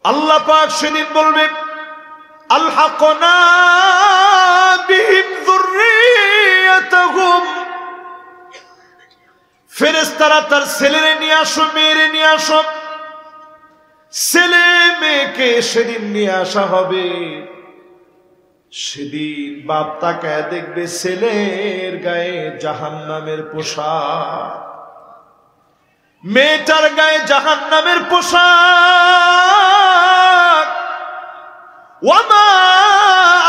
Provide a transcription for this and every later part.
আল্লাহ পাক সেদিন বলবে আলহাকনা বিহিম যুররিয়াতাহুম, ফেরেশতারা তার ছেলেরে নিয়ে আসো, মেয়েরে নিয়ে আসো। ছেলে মেয়েকে সেদিন নিয়ে আসা হবে। সেদিন বাপ তাকায় দেখবে ছেলের গায়ে জাহান্নামের পোশাক, মেয়েটার গায়ে জাহান্নামের পোশাক। ওয়ামা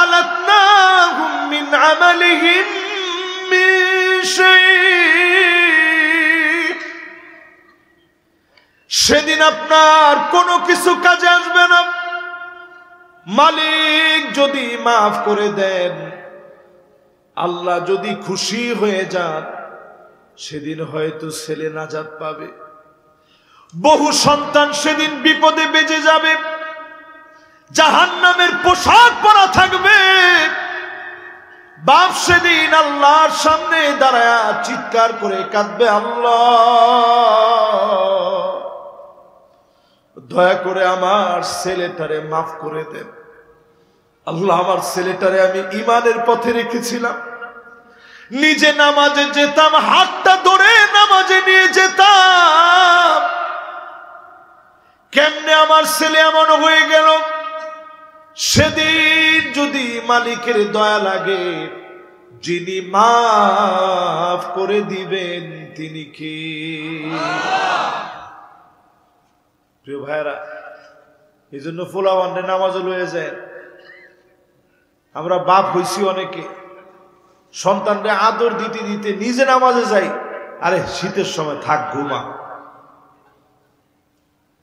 আলাতনাহুম মিন আমালিহিম মিন শাই। সেদিন আপনার কোনো কিছু কাজে আসবে না। মালিক যদি মাফ করে দেন, আল্লাহ যদি খুশি হয়ে যান, সেদিন হয়তো ছেলে নাজাত পাবে। বহু সন্তান সেদিন বিপদে বেঁচে যাবে, জাহান্নামের পোশাক পরা থাকবে। বাপ সেদিন আল্লাহর সামনে দাঁড়ায়া চিৎকার করে কাঁদবে, আল্লাহ দয়া করে আমার ছেলেটারে মাফ করে দেন। আল্লাহ আমার ছেলেটারে আমি ঈমানের পথে রেখেছিলাম, নিজে নামাজে যেতাম, হাতটা ধরে নামাজে নিয়ে যেতাম, কেমনে আমার ছেলে এমন হয়ে গেল। সেদিন যদি মালিকের দয়া লাগে, যিনি মাফ করে দিবেন তিনি কি? প্রিয় ভাইরা, এই জন্য ফুলাবান্ডে নামাজও লয়ে যায়। আমরা বাপ হইছি অনেকে, সন্তানরে আদর দিতে দিতে নিজে নামাজে যাই, আরে শীতের সময় থাক ঘুমা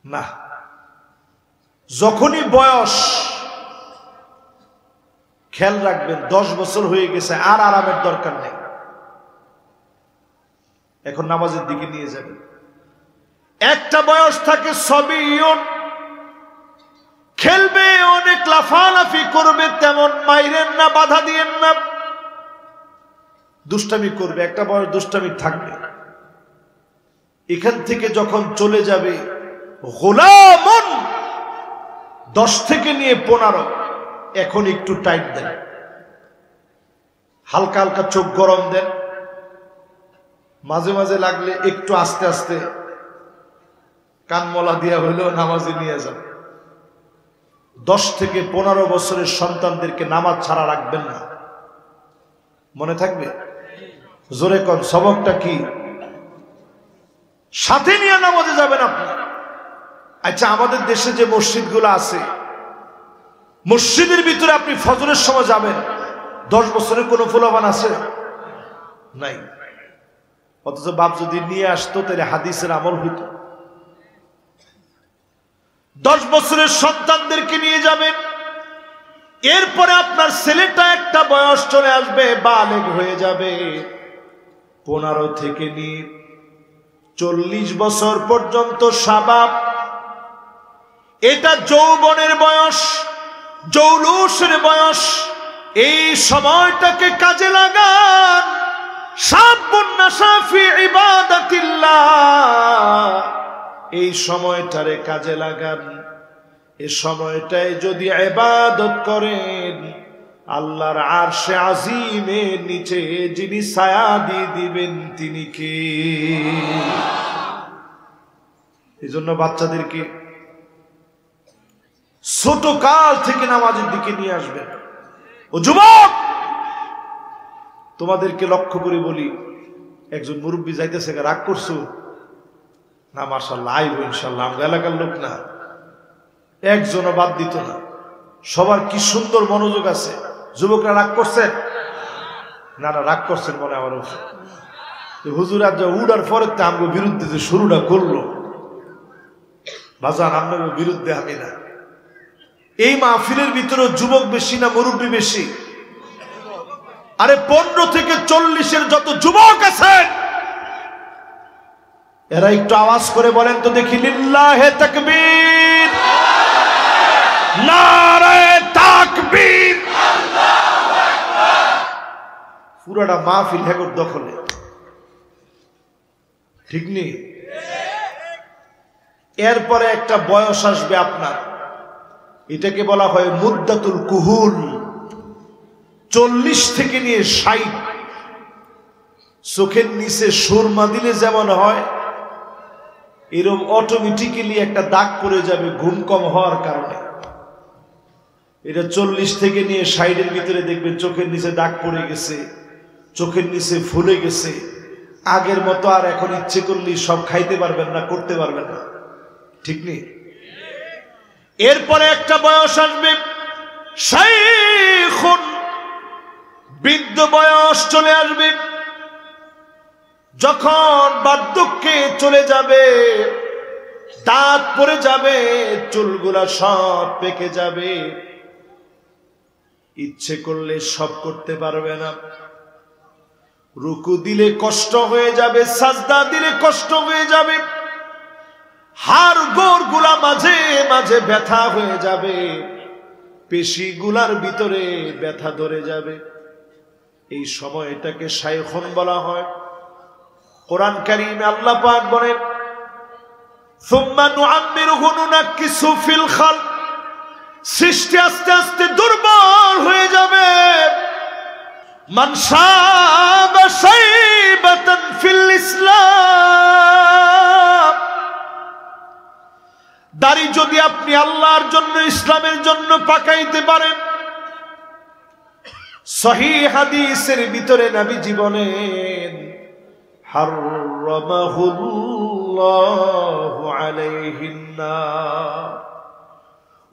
না। যখনই বয়স, খেয়াল রাখবেন 10 বছর হয়ে গেছে, আর আরামের দরকার নেই, এখন নামাজের দিকে নিয়ে যাবেন। একটা বয়স থাকে সবিয়ন, খেলবে, অনেক লাফালাফি করবে, তেমন মাইরেন না, বাধা দিয়েন না, দুষ্টামি করবে, একটা বয়স দুষ্টামি থাকবে। এখান থেকে যখন চলে যাবে গোলামন, 10 থেকে নিয়ে 15, এখন একটু টাইট দেন, হালকা হালকা চোখ গরম দেন, মাঝে মাঝে লাগলে একটু আস্তে আস্তে কানমলা দিয়া হইলেও নামাজে নিয়ে যান। 10 থেকে 15 বছরের সন্তানদেরকে নামাজ ছাড়া রাখবেন না, মনে থাকবে? জোরে কোন সবকটা কি? সাথে নিয়ে নামাজে যাবেন আপনি। আচ্ছা, আমাদের দেশে যে মসজিদগুলো আছে, মসজিদের ভিতরে আপনি ফজরের সময় যাবেন, 10 বছরের কোনো ফুলাবান আছে? নাই। অথচ বাপ যদি নিয়ে আসতো তাহলে হাদিসের আমল হইত। 10 বছরের সন্তানদেরকে নিয়ে যাবেন, এরপরে আপনার ছেলেটা একটা বয়স চলে আসবে, বালেগ হয়ে যাবে। 15 থেকে নিয়ে 40 বছর পর্যন্ত শাবাব, এটা যৌবনের বয়স, জৌলুসের বয়স। এই সময়টাকে কাজে লাগান। শাবুন নাশা ফি ইবাদাতিল্লাহ, এই সময়টারে কাজে লাগান। এই সময়টায় যদি ইবাদত করেন, আল্লাহর আরশে আজিমের নিচে যিনি ছায়া দিয়ে দিবেন তিনি কে? এই জন্য বাচ্চাদেরকে ছোট কাল থেকে নামাজের দিকে নিয়ে আসবেন। ও যুবক, তোমাদেরকে লক্ষ্য করে বলি, একজন মুরব্বী যাইতেছে, রাগ করছো না? মাশাআল্লাহ, আইব ইনশাআল্লাহ, আমরা এলাকার লোক না, একজনও বাদ দিত না, সবার কি সুন্দর মনোযোগ আছে। যুবকরা রাগ করছেন না? না, রাগ করছেন মনে আমার। হুজুর আজ উড়ার পরে আমার বিরুদ্ধে যে শুরুটা করলো, বাজান আপনার বিরুদ্ধে আমি না। এই মাহফিলের ভিতরে যুবক বেশি না মুরব্বী বেশি? আরে 15 থেকে 40-এর যত যুবক আছেন, এরা একটু আওয়াজ করে বলেন তো দেখি, লিল্লাহে তাকবীর, নারায়ে তাকবীর। আল্লাহু আকবার। পুরাটা মাহফিল হেগর দখলে, ঠিক নেই? এরপরে একটা বয়স আসবে আপনার, এটাকে বলা হয় মুদ্দাতুল কুহুল। 40 থেকে নিয়ে 60। চোখের নিচে সুরমা দিলে যেমন হয়, এরকম অটোমেটিক্যালি একটা দাগ পড়ে যাবে ঘুম কম হওয়ার কারণে। এটা 40 থেকে নিয়ে 60-এর ভিতরে দেখবেন চোখের নিচে দাগ পড়ে গেছে, চোখের নিচে ফুলে গেছে। আগের মতো আর এখন ইচ্ছে করলেই সব খাইতে পারবেন না, করতে পারবেন না, ঠিক নেই? এরপরে একটা বয়স আসবে, শাইখুন, বৃদ্ধ বয়স চলে আসবে। যখন বার্ধক্যে চলে যাবে, দাঁত পড়ে যাবে, চুলগুলা সব পেকে যাবে, ইচ্ছে করলে সব করতে পারবে না। রুকু দিলে কষ্ট হয়ে যাবে, সাজদা দিলে কষ্ট হয়ে যাবে, হাড় গোড়গুলা মাঝে মাঝে ব্যথা হয়ে যাবে, পেশিগুলার ভিতরে ব্যথা ধরে যাবে। এই সময়টাকে শাইখুন বলা হয়। কোরআন কারীমে আল্লাহ পাক বলেন, সুম্মা নুআম্মিরুহু নুনাক্কিসু ফিল খালক, সৃষ্টি আস্তে আস্তে দুর্বল হয়ে যাবে। মান শাবা শাইবাতান ফিল ইসলাম, দাড়ি যদি আপনি আল্লাহর জন্য, ইসলামের জন্য পাকাইতে পারেন, সহিহ হাদিসের ভিতরে নবীজি বলেন, হারামাহুল্লাহু আলাইহিন নার,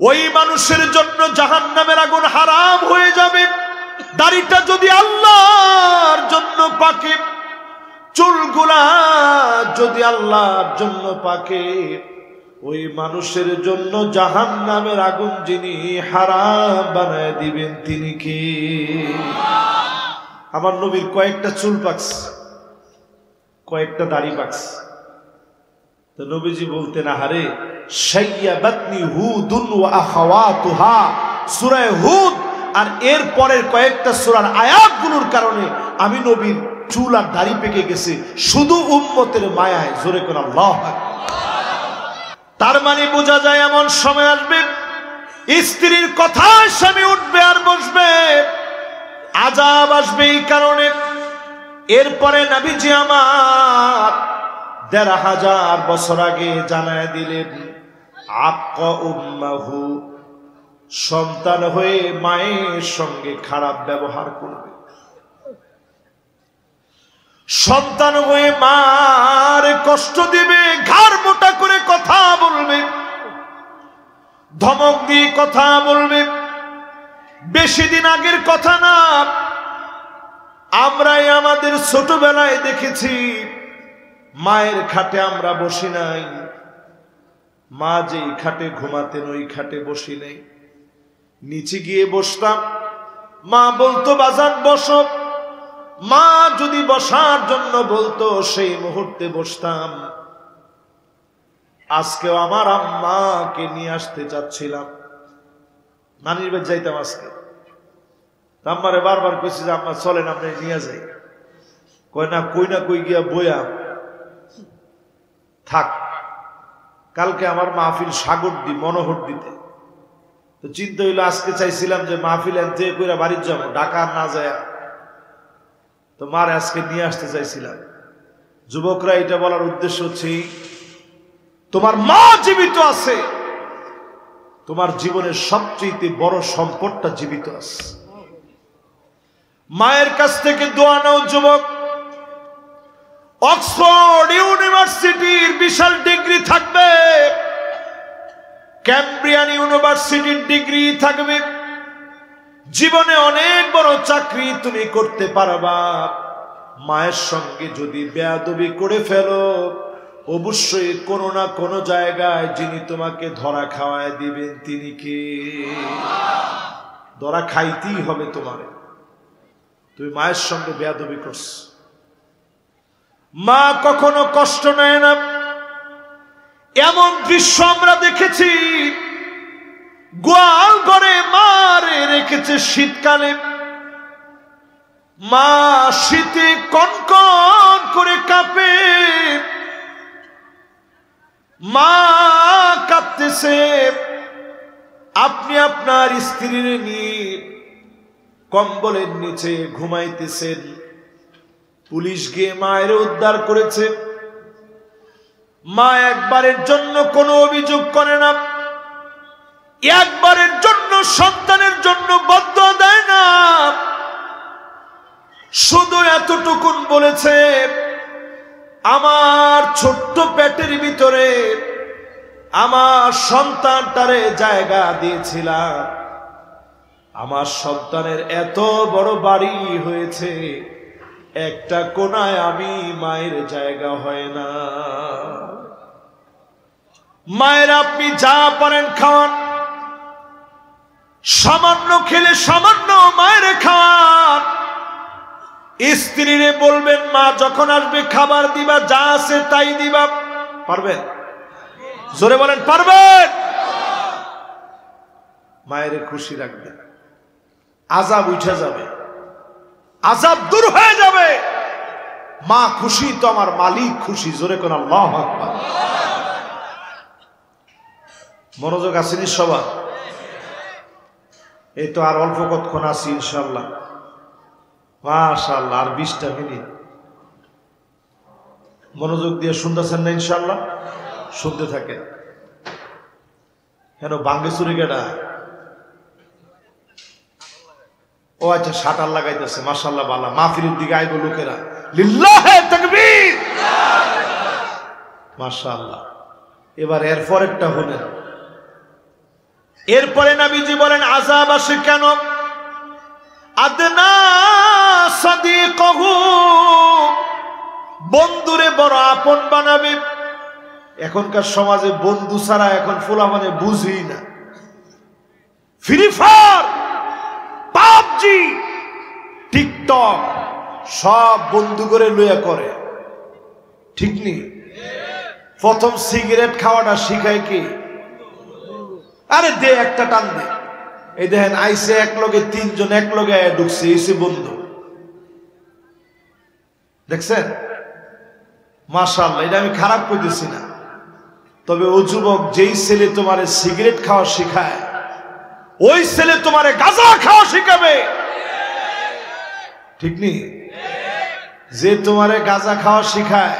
ওই মানুষের জন্য জাহান্নামের আগুন হারাম হয়ে যাবে। দাড়িটা যদি আল্লাহর জন্য পাকে, চুলগুলা যদি আল্লাহর জন্য পাকে, ওই মানুষের জন্য জাহান্নামের আগুন যিনি হারাম বানায় দিবেন তিনি কে? আমার নবীর কয়েকটা চুল পাকছে, কয়েকটা দাড়ি পাকছে। তো নবীজি বলতেন, আহারে শাইয়াবাতনি হুদুন ওয়া আখাওয়াতুহা, সূরা হুদ আর এর পরের কয়েকটা সূরার আয়াতগুলোর কারণে আমি নবীর চুল আর দাড়ি পেকে গেছে, শুধু উম্মতের মায়ায়। জোরে করে আল্লাহু আকবার। তার মানে বোঝা যায় এমন সময় আসবে, স্ত্রীর কথায় স্বামী উঠবে আর বসবে, আযাব আসবে এই কারণে। এরপরে নবীজি আমার ১৫০০ বছর আগে জানায় দিলেন, আক্কা উম্মাহু, সন্তান হয়ে মায়ের সঙ্গে খারাপ ব্যবহার করবে, সন্তান হয়ে মার কষ্ট দিবে, ঘাড় মোটা করে কথা বলবে, ধমক দিয়ে কথা বলবে। বেশি দিন আগের কথা না, আমরাই আমাদের ছোটবেলায় দেখেছি, মায়ের খাটে আমরা বসি নাই, মা যেই খাটে ঘুমাতেন ওই খাটে বসি নাই, নিচে গিয়ে বসতাম। মা বলতো, বাজান বসো, মা যদি বসার জন্য বলতো সেই মুহূর্তে বসতাম। আজকেও আমার আম্মাকে নিয়ে আসতে চাচ্ছিলাম, নানির বাড়ি যাইতাম আজকে, আম্মারে বারবার কইছি যে আম্মা চলেন আপনি নিয়ে যাই। কই না কই গিয়া বইয়া থাক, কালকে আমার মাহফিল সাগরদি মনোহর দিতে। তো চিন্তা হইলো আজকে চাইছিলাম যে মাহফিল এনতে কইরা বাড়ির যাবো, ঢাকা না যায়। তো মার আজকে নিয়ে আসতে চাইছিলাম। যুবকরা এটা বলার উদ্দেশ্য হচ্ছে, তোমার মা জীবিত আছে, তোমার জীবনের সবচেয়ে বড় সম্পদটা জীবিত আছে। মায়ের কাছ থেকে দোয়া নাও যুবক। অক্সফোর্ড ইউনিভার্সিটির বিশাল ডিগ্রি থাকবে, ক্যামব্রিয়ান ইউনিভার্সিটির ডিগ্রি থাকবে, জীবনে অনেক বড় চাকরি তুমি করতে পারবা। মায়ের সঙ্গে যদি বেয়াদবি করে ফেলো, অবশ্যই কোনো না কোনো জায়গায় যিনি তোমাকে ধরা খাওয়ায় দিবেন তিনি কে? ধরা খাইতেই হবে তোমারে, তুমি মায়ের সঙ্গে বেয়াদবি করছ। মা কখনো কষ্ট নেয় না। এমন দৃশ্য আমরা দেখেছি, গোয়াল ঘরে মারে রেখেছে শীতকালে, মা শীতে কনকন করে কাঁপে, মা কাঁপতেছে, আপনি আপনার স্ত্রীর নিয়ে কম্বলের নিচে ঘুমাইতেছেন, পুলিশ গিয়ে মায়ের উদ্ধার করেছে। মা একবারের জন্য কোনো অভিযোগ করে না, একবারের জন্য সন্তানের জন্য বদদুয়া দেয় না, শুধু এতটুকুন বলেছে, আমার ছোট্ট পেটের ভিতরে আমার সন্তানটারে জায়গা দিয়েছিলাম, আমার সন্তানের এত বড় বাড়ি হয়েছে, একটা কোনায় আমি মায়ের জায়গা হয় না। মায়ের আপনি যা পারেন খাওয়ান, সামান্য খেলে সামান্য মায়ের খাওয়ান। স্ত্রীরে বলবেন মা যখন আসবে খাবার দিবা, যা আছে তাই দিবা। পারবেন? জোরে বলেন পারবেন? মায়ের খুশি রাখবেন, আযাব উঠে যাবে, আযাব দূর হয়ে যাবে। মা খুশি তো আমার মালিক খুশি। জোরে কোন আল্লাহু আকবার। মনোযোগ আসেনি সবার? এই তো আর অল্প কতক্ষণ আছি ইনশাআল্লাহ। মাশাআল্লাহ, আর 20টা মিনিট। মনোযোগ দিয়ে শুনতেছেন না ইনশাআল্লাহ? শুনতে থাকেন। কেন বাঙ্গে চুরি কেডা? ও আচ্ছা, শাটার লাগাইতেছে। মাশাআল্লাহ, বালা মাহফিলের দিকে আইব লোকেরা। লিল্লাহে তাকবীর। মাশাআল্লাহ। এবার এরপর একটা হলেন, এরপরে নবীজি বলেন আযাব আসে কেন? আদনা সাদিকহু, বন্ধুরে বড় আপন বানাবে। এখনকার সমাজে বন্ধু ছাড়া এখন ফুলামানে বুঝি না। ফ্রি ফায়ার, পাবজি, টিকটক সব বন্ধু করে লইয়া করে, ঠিক নেই? প্রথম সিগারেট খাওয়াটা শিখায় কি? আরে দে একটা টান দে। এই দেখেন আইসে এক লগে 3 জন এক লগে ঢুকছে, এসে বন্ধু। দেখছেন? মাশাআল্লাহ, এটা আমি খারাপ কইতেছি না। তবে ও যুবক, যেই ছেলে তোমারে সিগারেট খাওয়া শিখায়, ওই ছেলে তোমারে গাঁজা খাওয়া শিখাবে, ঠিক নেই? যে তোমারে গাঁজা খাওয়া শিখায়,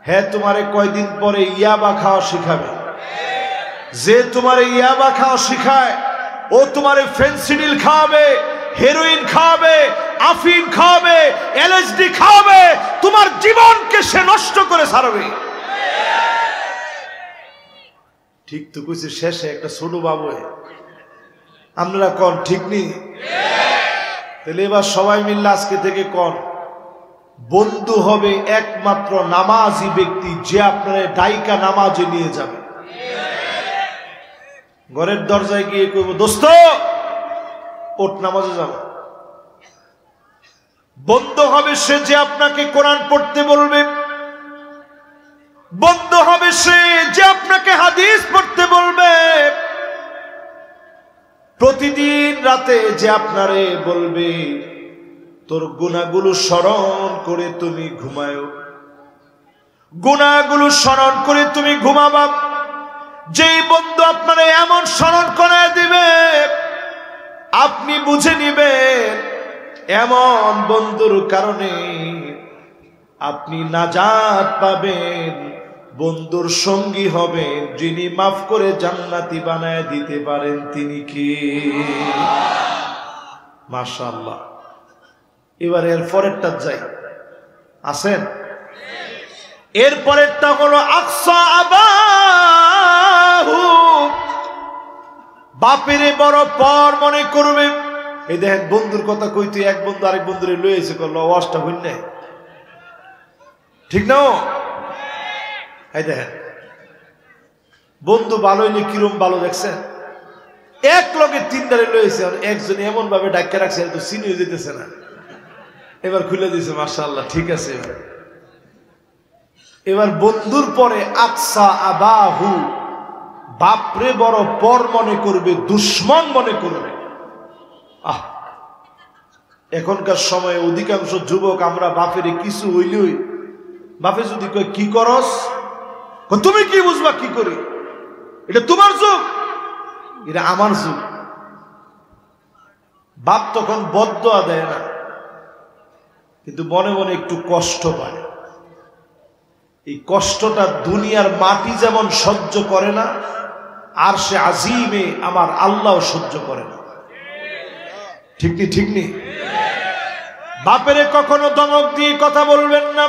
হ্যাঁ তোমারে কয়দিন পরে ইয়াবা খাওয়া শিখাবে। যে তোমারে ইয়াবা খাওয়া শিখায়, ও তোমারে ফেন্সিডিল খাওয়াবে, হেরোইন খাওয়াবে, আফিম খাওয়াবে, এলএসডি খাওয়াবে। তোমার জীবনকে সে নষ্ট করে ছাড়বে। ঠিক তো কইছে, শেষে একটা ছোট বাবু। আপনারা কোন ঠিক নেই? তাহলে এবার সবাই মিললে আজকে থেকে কোন বন্ধু হবে একমাত্র নামাজি ব্যক্তি, যে আপনারা ডাইকা নামাজে নিয়ে যাবে। ঘরের দরজায় গিয়ে কইব, দোস্ত ওঠ নামাজে যাব। বন্ধু হবে সে যে আপনাকে কোরআন পড়তে বলবে। বন্ধু হবে সে যে আপনাকে হাদিস পড়তে বলবে। প্রতিদিন রাতে যে আপনারে বলবে তোর গুনাহগুলো স্মরণ করে তুমি ঘুমায়, গুনাহগুলো স্মরণ করে তুমি ঘুমাবা। যেই বন্ধু আপনারে এমন স্মরণ করায় দিবে, আপনি বুঝে নিবেন এমন বন্ধুর কারণে আপনি নাজাত পাবেন। বন্ধুর সঙ্গী হবেন যিনি মাফ করে জান্নাতি বানায় দিতে পারেন, তিনি কি? মাশাআল্লাহ। এবার এর পরেরটা যাই, আছেন? এর পরেরটা হলো আকসা আবাহু, বাপেরে বড় পর মনে করবে। এই দেখেন বন্ধুর কথা কইতে এক বন্ধু আরেক বন্ধুরে লয়ে এসে করলো, ওয়াজটা হইল না, ঠিক না? এই দেখেন বন্ধু ভালো হইলে কিরম ভালো, দেখছেন? এক লগে 3টারে লয়েছে, একজন এমন ভাবে ডাক্কা রাখছে তো চিনি হয়ে যেতেছে না। এবার খুলে দিয়েছে, মাশাআল্লাহ, ঠিক আছে। এবার বন্ধুর পরে আকসা আবাহু, বাপরে বড় পর মনে করবে, দুশ্মন মনে করবে। আহ, এখনকার সময়ে অধিকাংশ যুবক আমরা বাপের কিছু হইলেই, বাপে যদি কয় কি করস, তুমি কি বুঝবা কি করি, এটা তোমার যুগ, এটা আমার যুগ। বাপ তখন বদদোয়া দেয় না, কিন্তু মনে মনে একটু কষ্ট পায়। এই কষ্টটা দুনিয়ার মাটি যেমন সহ্য করে না, আর সে আজিমে আমার আল্লাহ সহ্য করে না। ঠিক নি? ঠিক নি? বাপেরে কখনো ধমক দিয়ে কথা বলবেন না।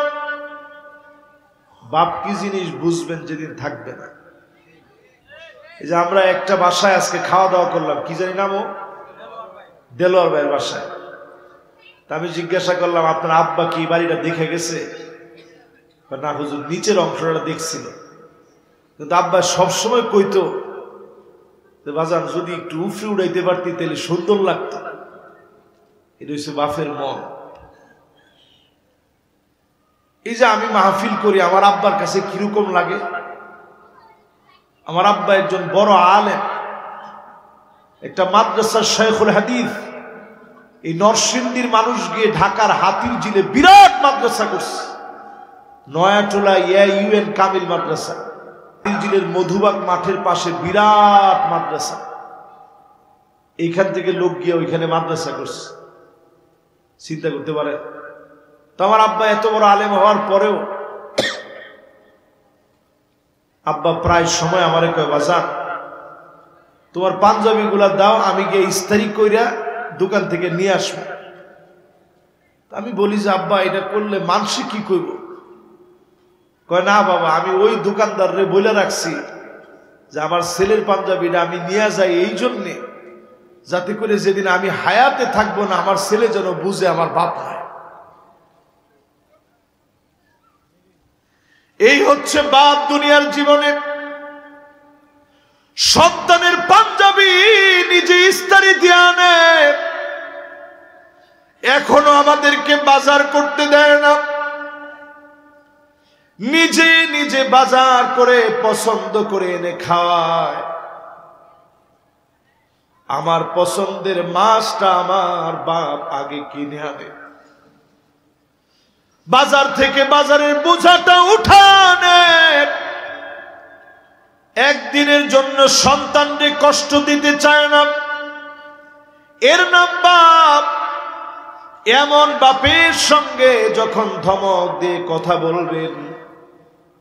বাপ কি জিনিস বুঝবেন যেদিন থাকবে না। এই যে আমরা একটা বাসায় আজকে খাওয়া দাওয়া করলাম, কি জানি নাম, দেলোয়ার ভাইয়ের বাসায়। তা আমি জিজ্ঞাসা করলাম, আপনার আব্বা কি বাড়িটা দেখে গেছে? না হুজুর, নিচের অংশটা দেখছিল। কিন্তু আব্বা সবসময় কইতো, বাজান যদি একটু উফরে উড়াইতে পারতি তাহলে সুন্দর লাগতো। এটা হচ্ছে বাপের মন। এই যে আমি মাহফিল করি, আমার আব্বার কাছে কিরকম লাগে। আমার আব্বা একজন বড় আলেম, একটা মাদ্রাসার শাইখুল হাদিস। এই নরসিংদীর মানুষ গিয়ে ঢাকার হাতির ঝিলে বিরাট মাদ্রাসা করছে। নয়াটোলা ইউএন কামিল মাদ্রাসা, হাতির ঝিলের মধুবাগ মাঠের পাশে বিরাট মাদ্রাসা। এইখান থেকে লোক গিয়ে ওইখানে মাদ্রাসা করছে। চিন্তা করতে পারে। তো আমার আব্বা এত বড় আলেম হওয়ার পরেও আব্বা প্রায় সময় আমারে কয়, বাজান তোমার পাঞ্জাবি গুলা দাও, আমি গিয়ে ইস্তারি কইরা দোকান থেকে নিয়ে আসবো। আমি বলি যে আব্বা এটা করলে মানুষে কি কইব? কয় না বাবা, আমি ওই দোকানদাররে বলে রাখছি যে আমার ছেলের পাঞ্জাবিটা আমি নিয়ে যাই এই জন্যে, যাতে করে যেদিন আমি হায়াতে থাকবো না, আমার ছেলে যেন বুঝে আমার বাপ নাই। এই হচ্ছে বাপ দুনিয়ার জীবনে। সন্তানের পাঞ্জাবি নিজে ইস্তারি দিয়ে আনে, এখনো আমাদেরকে বাজার করতে দেয় না। নিজে নিজে বাজার করে পছন্দ করে এনে খাওয়ায়। আমার পছন্দের মাছটা আমার বাপ আগে কিনে আনে, বাজার থেকে বাজারের বোঝাটা উঠানে। একদিনের জন্য সন্তানকে কষ্ট দিতে চায় না, এর নাম বাপ। এমন বাপের সঙ্গে যখন ধমক দিয়ে কথা বলবেন,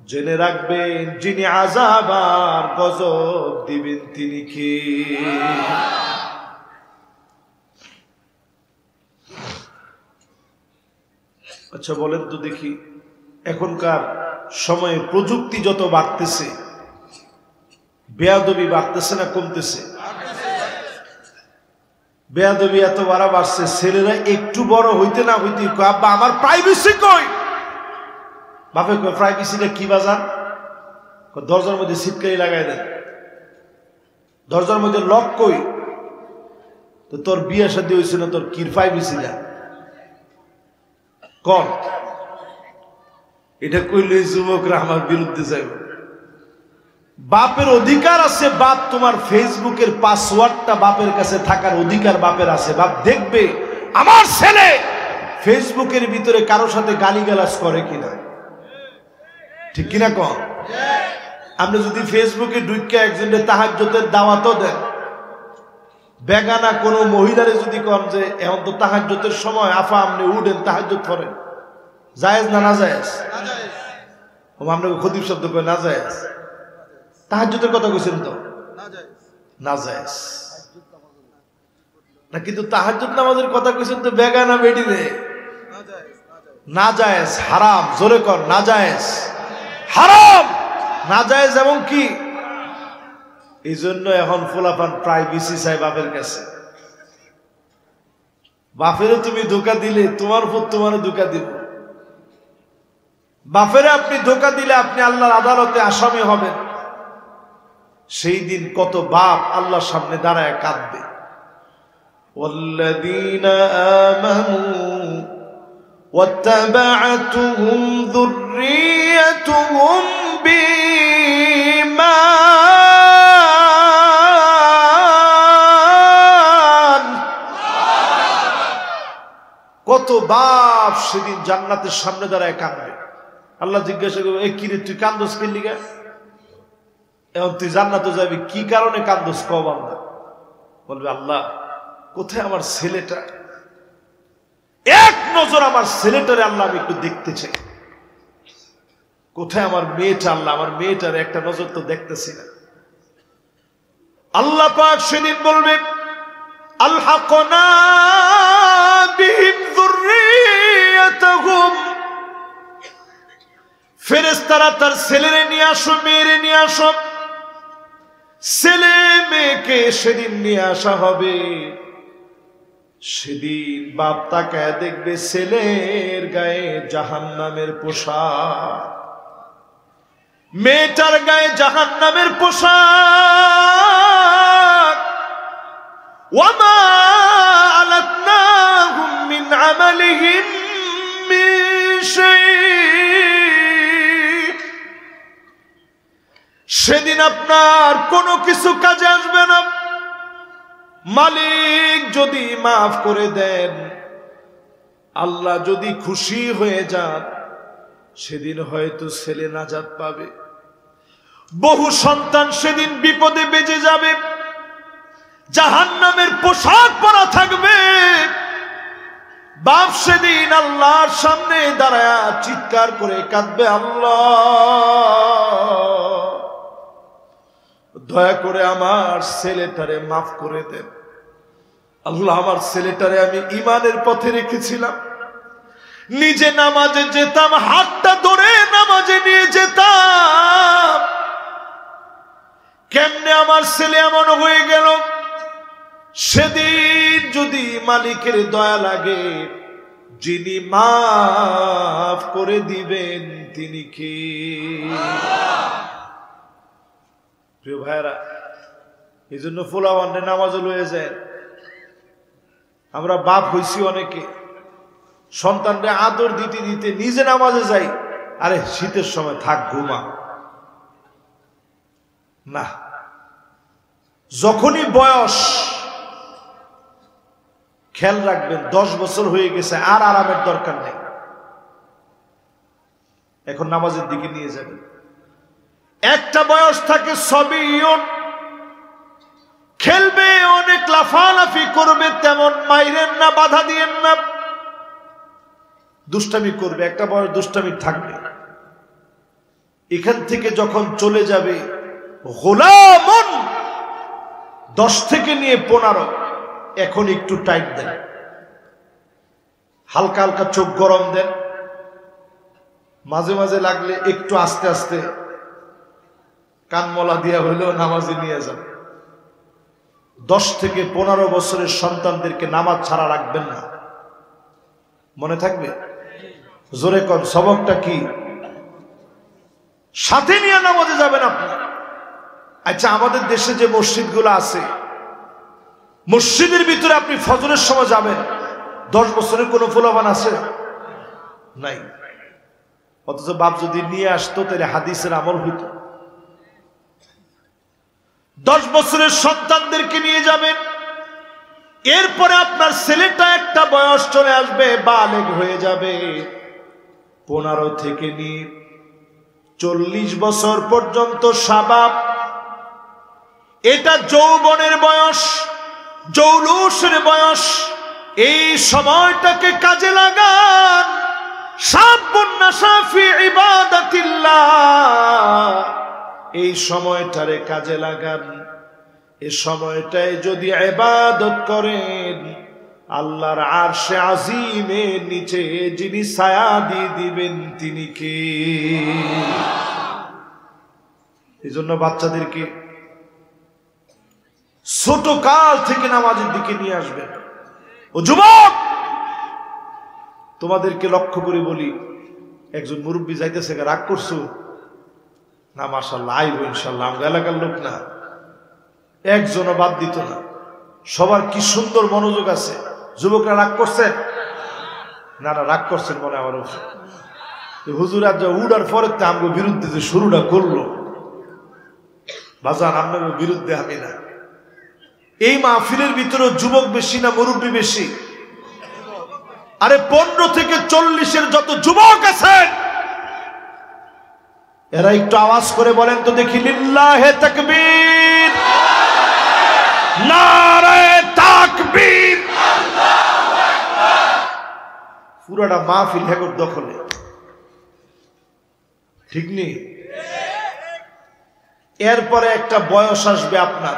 জেনে রাখবেন যিনি আযাব আর গজব দিবেন তিনি কে। আচ্ছা বলেন তো দেখি, এখনকার সময়ে প্রযুক্তি যত বাড়তেছে, বেয়াদবি বাড়তেছে না কমতেছে? বেয়াদবি এত বাড়ছে, ছেলেরা একটু বড় হইতে না হইতে কয়, আব্বা আমার প্রাইভেসি কই? বাপে কয়, প্রাইভেসিটা কি বাজার? দরজার মধ্যে ছিটকারি লাগাই দেন। দরজার মধ্যে লক কই? তো তোর বিয়ে শাদী হয়েছে না, তোর কি প্রাইভেসি না? কন এটা কইলে যুবকরা আমার বিরুদ্ধে যাবে। বাপের অধিকার আছে, বাপ তোমার ফেসবুকের পাসওয়ার্ডটা বাপের কাছে থাকার অধিকার বাপের আছে। বাপ দেখবে আমার ছেলে ফেসবুকের ভিতরে কারোর সাথে গালিগালাজ করে কিনা। ঠিক কিনা কন? আপনি যদি ফেসবুকে ঢুকে একজনের তাহাজ্জুদের দাওয়াতও দেন, বেগানা কোনো মহিলারে যদি কন যে এখন তো তাহাজ্জুদের সময়, আফা আপনি উঠেন তাহাজ্জুদ করেন, জায়েজ না না জায়েজ? আপনাকে খতিব শব্দ করে না জায়েজ। তাহাজ্জুদের কথা কইছেন তো না জায়েজ না, কিন্তু তাহাজ্জুদ নামাজের কথা কইছেন তো বেগানা বেডি রে, না জায়েজ, হারাম। জোরে কর, না জায়েজ, হারাম, না জায়েজ। এবং কি এই জন্য এখন ফুলাফান প্রাইভেসি চাই বাপের কাছে। বাপেরও তুমি ধোকা দিলে তোমার উপর তোমারও ধোকা দিব। বাপেরে আপনি ধোকা দিলে আপনি আল্লাহর আদালতে আসামি হবেন। সেই দিন কত বাপ আল্লাহর সামনে দাঁড়ায় কাঁদবে। والذين آمنوا واتبعتهم ذريتهم بإيمان। কত বাপ সেদিন জান্নাতের সামনে দাঁড়ায় কাঁদবে। আল্লাহ জিজ্ঞাসা করবে, এ কি রে তুই কান্দোস কি লিগা? এখন তুই জান্নাতে যাবি, কি কারণে কান্দোস? কও বান্দা। বলবে, আল্লাহ কোথায় আমার ছেলেটা? এক নজর আমার ছেলেটারে আল্লাহ আমি একটু দেখতে চাই। কোথায় আমার মেয়েটা? আল্লাহ আমার মেয়েটার একটা নজর তো দেখতেছি না। আল্লাহ পাক সেদিন বলবে আলহাকনা বিহিম যুররিয়াতাহুম, ফেরেশতারা তার ছেলেরে নিয়ে আসো, মেয়েরে নিয়ে আসো। ছেলে মেয়েকে সেদিন নিয়ে আসা হবে। সেদিন বাপ তাকায় দেখবে ছেলের গায়ে জাহান্নামের পোশাক, মেয়েটার গায়ে জাহান্নামের পোশাক। ওয়ামা আলাতনাহুম মিন আমালিহিম মিন শাই। সেদিন আপনার কোনো কিছু কাজে আসবে না। মালিক যদি মাফ করে দেন, আল্লাহ যদি খুশি হয়ে যান, সেদিন হয়তো ছেলে নাজাত পাবে। বহু সন্তান সেদিন বিপদে বেঁচে যাবে, জাহান্নামের পোশাক পরা থাকবে। বাপ সেদিন আল্লাহর সামনে দাঁড়ায়া চিৎকার করে কাঁদবে, আল্লাহ দয়া করে আমার ছেলেটারে মাফ করে দেন। আল্লাহ আমার ছেলেটারে আমি ঈমানের পথে রেখেছিলাম, নিজে নামাজে যেতাম, হাতটা ধরে নামাজে নিয়ে যেতাম, কেমনে আমার ছেলে এমন হয়ে গেল। সেদিন যদি মালিকের দয়া লাগে, যিনি মাফ করে দিবেন তিনি কে? প্রিয় ভাইরা, এই জন্য ফুলাবান্ডে নামাজও লয়ে যায়। আমরা বাপ হইছি অনেকে, সন্তানরে আদর দিতে দিতে নিজে নামাজে যাই, আরে শীতের সময় থাক ঘুমা না। যখনই বয়স, খেয়াল রাখবেন 10 বছর হয়ে গেছে, আর আরামের দরকার নেই, এখন নামাজের দিকে নিয়ে যাবেন। একটা বয়স থাকে সবিয়ন, খেলবে, অনেক লাফালাফি করবে, তেমন মাইরেন না, বাধা দিয়েন না, দুষ্টামি করবে, একটা বয়স দুষ্টামি থাকবে। এখান থেকে যখন চলে যাবে গোলামন, 10 থেকে নিয়ে 15, এখন একটু টাইট দেন, হালকা হালকা চোখ গরম দেন, মাঝে মাঝে লাগলে একটু আস্তে আস্তে কানমলা দিয়া হইলেও নামাজে নিয়ে যান। 10 থেকে 15 বছরের সন্তানদেরকে নামাজ ছাড়া রাখবেন না, মনে থাকবে? জোরে কর, সবকটা কি? সাথে নিয়ে নামাজে যাবেন আপনি। আচ্ছা, আমাদের দেশে যে মসজিদগুলো আছে, মসজিদের ভিতরে আপনি ফজরের সময় যাবেন, 10 বছরের কোনো ফুলাবান আছে? নাই। অথচ বাপ যদি নিয়ে আসতো তাহলে হাদিসের আমল হইত। 10 বছরের সন্তানদেরকে নিয়ে যাবেন, এরপরে আপনার ছেলেটা একটা বয়স চলে আসবে, বালেগ হয়ে যাবে। 15 থেকে নিয়ে 40 বছর পর্যন্ত শাবাব, এটা যৌবনের বয়স, জৌলুসের বয়স। এই সময়টাকে কাজে লাগান। শাবুন নাশা ফি ইবাদাতিল্লাহ, এই সময়টারে কাজে লাগান। এই সময়টায় যদি ইবাদত করেন, আল্লাহর আরশে আজিমের নিচে যিনি ছায়া দিয়ে দিবেন তিনি কে? এই জন্য বাচ্চাদেরকে ছোট কাল থেকে নামাজের দিকে নিয়ে আসবেন। ও যুবক, তোমাদেরকে লক্ষ্য করে বলি, একজন মুরব্বী যাইতেছে, রাগ করছো না? মাশাআল্লাহ, আইব ইনশাআল্লাহ, আমরা এলাকার লোক না, একজনও বাদ দিত না, সবার কি সুন্দর মনোযোগ আছে। যুবকরা রাগ করছেন না? না, রাগ করছেন মনে আমার হুজুর আজ উড়ার পরে আমার বিরুদ্ধে যে শুরুটা করলো, বাজান আপনার বিরুদ্ধে আমি না। এই মাহফিলের ভিতরে যুবক বেশি না মুরব্বী বেশি? আরে 15 থেকে 40-এর যত যুবক আছেন, এরা একটু আওয়াজ করে বলেন তো দেখি, লিল্লাহে তাকবীর, নারে তাকবীর। পুরাটা মাহফিল হেগর দখলে, ঠিক নেই? এরপরে একটা বয়স আসবে আপনার,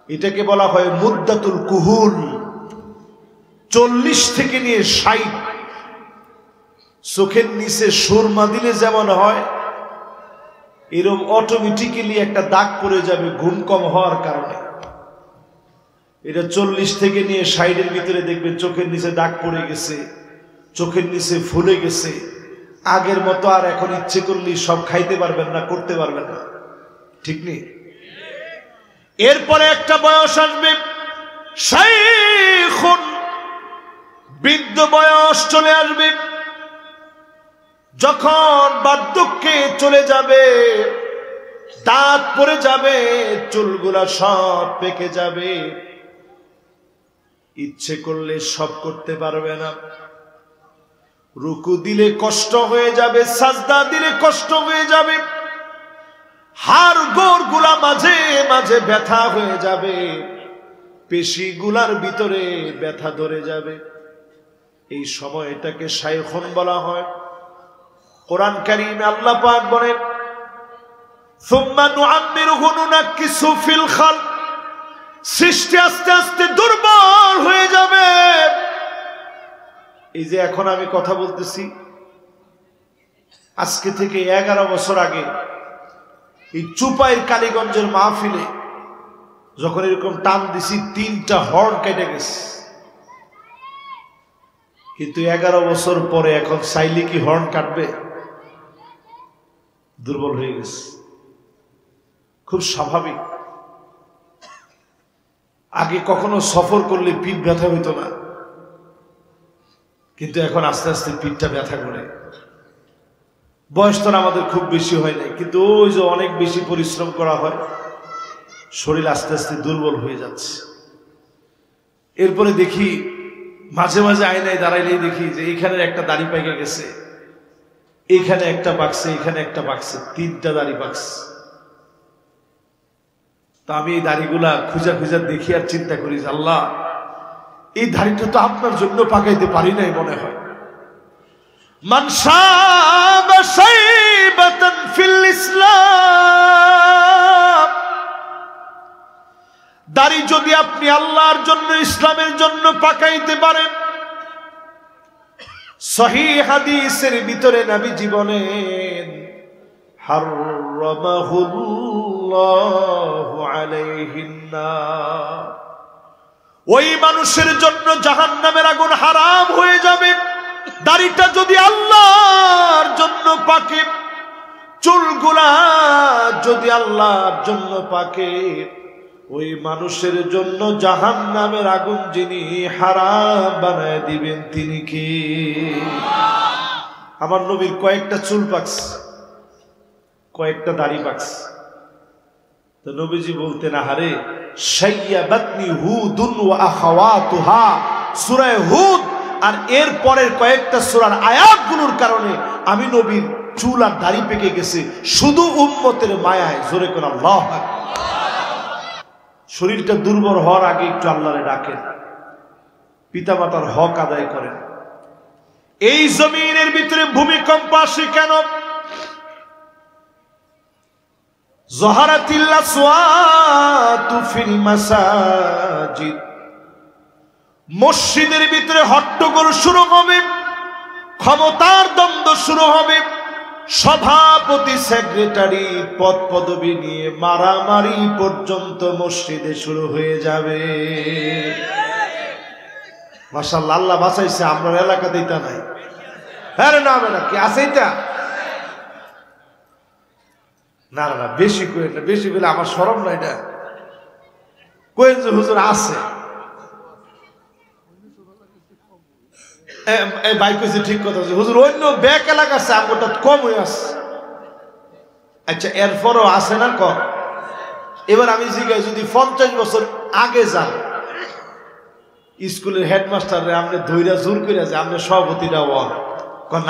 এটাকে বলা হয় মুদ্দাতুল কুহুল। 40 থেকে নিয়ে 60। চোখের নিচে সুরমা দিলে যেমন হয়, এরকম অটোমেটিক্যালি একটা দাগ পড়ে যাবে ঘুম কম হওয়ার কারণে। এটা 40 থেকে নিয়ে 60-এর ভিতরে দেখবেন চোখের নিচে দাগ পড়ে গেছে, চোখের নিচে ফুলে গেছে। আগের মতো আর এখন ইচ্ছে করলেই সব খাইতে পারবেন না, করতে পারবেন না, ঠিক নেই? এরপরে একটা বয়স আসবে শাইখুন, বৃদ্ধ বয়স চলে আসবে। যখন বার্ধক্যে চলে যাবে, দাঁত পড়ে যাবে, চুলগুলা সব পেকে যাবে, ইচ্ছে করলে সব করতে পারবে না। রুকু দিলে কষ্ট হয়ে যাবে, সাজদা দিলে কষ্ট হয়ে যাবে, হাড় গোড় গুলা মাঝে মাঝে ব্যথা হয়ে যাবে, পেশি গুলার ভিতরে ব্যথা ধরে যাবে। এই সময়টাকে শাইখুন বলা হয়। কোরআন কারীমে আল্লাহ পাক বলেন, সুম্মা নুআম্মিরুহু নুনাক্কিসু ফিল খালক, সৃষ্টি আস্তে আস্তে দুর্বল হয়ে যাবে। এই যে এখন আমি কথা বলতেছি, আজকে থেকে 11 বছর আগে এই চুপাইর কালীগঞ্জের মাহফিলে যখন এরকম টান দিছি, 3টা হর্ন কেটে গেছে। কিন্তু 11 বছর পরে এখন চাইলে কি হর্ন কাটবে? দুর্বল হয়ে গেছে, খুব স্বাভাবিক। আগে কখনো সফর করলে পিঠ ব্যথা হইতো না, কিন্তু এখন আস্তে আস্তে পিঠটা ব্যথা করে। বয়স তো আমাদের খুব বেশি হয় নাই, কিন্তু ওই যে অনেক বেশি পরিশ্রম করা হয়, শরীর আস্তে আস্তে দুর্বল হয়ে যাচ্ছে। এরপরে দেখি মাঝে মাঝে আয়নায় দাঁড়াইলেই দেখি যে এইখানে একটা দাড়ি পাইকে গেছে, এইখানে একটা পাকছে, এখানে একটা পাকছে, 3টা দাড়ি পাকছে। তা আমি এই দাড়িগুলা খুঁজা খুঁজা দেখি আর চিন্তা করি, আল্লাহ এই দাড়িটা তো আপনার জন্য পাকাইতে পারি নাই মনে হয়। মান শাবা শাইবাতান ফিল ইসলাম, দাড়ি যদি আপনি আল্লাহর জন্য, ইসলামের জন্য পাকাইতে পারেন, সহিহ হাদিসের ভিতরে নবীজি বলেন, হারামাহুল্লাহু আলাইহিন নার, ওই মানুষের জন্য জাহান্নামের আগুন হারাম হয়ে যাবে। দাড়িটা যদি আল্লাহর জন্য পাকে, চুলগুলা যদি আল্লাহর জন্য পাকে, ওই মানুষের জন্য জাহান্নামের আগুন যিনি হারাম বানায় দিবেন তিনি কে? আমার নবীর কয়েকটা চুল পাকছে, কয়েকটা দাড়ি পাকছে। তো নবীজি বলতেন, আহারে শাইয়াবাতনি হুদুন ওয়া আখাওয়াতুহা, সূরা হুদ আর এর পরের কয়েকটা সূরার আয়াতগুলোর কারণে আমি নবীর চুল আর দাড়ি পেকে গেছে, শুধু উম্মতের মায়ায়। জোরে করে আল্লাহু আকবার। শরীরটা দুর্বল হওয়ার আগে একটু আল্লাহরে ডাকেন, পিতামাতার হক আদায় করেন। এই জমিনের ভিতরে ভূমিকম্প আসে কেন? যহারাতিল আসওয়াতু ফিল মাসাজিদ, মসজিদের ভিতরে হট্টগোল শুরু হবে, ক্ষমতার দ্বন্দ্ব শুরু হবে, সভাপতি সেক্রেটারি পদ পদবি নিয়ে মারামারি পর্যন্ত মসজিদে শুরু হয়ে যাবে। মাশাআল্লাহ, আল্লাহ বাঁচাইছে, আমরা এলাকাতে এটা নাই। আরে না না, কি আছে এটা? না না, বেশি কই না, বেশি কইলে আমার শরম নাই। এটা কইন যে হুজুর আছে, এই ভাই কইছে ঠিক কথা, হুজুর অন্য ব্যাক এলাকা আছে, আমটা কম হয়ে আছে। আচ্ছা, এরপরও আছে না কম? এবার আমি জিজ্ঞাসা, যদি 50 বছর আগে যান, স্কুলের হেডমাস্টার আপনি ধৈর্য জোর করে আছে, আপনি সভাপতিটা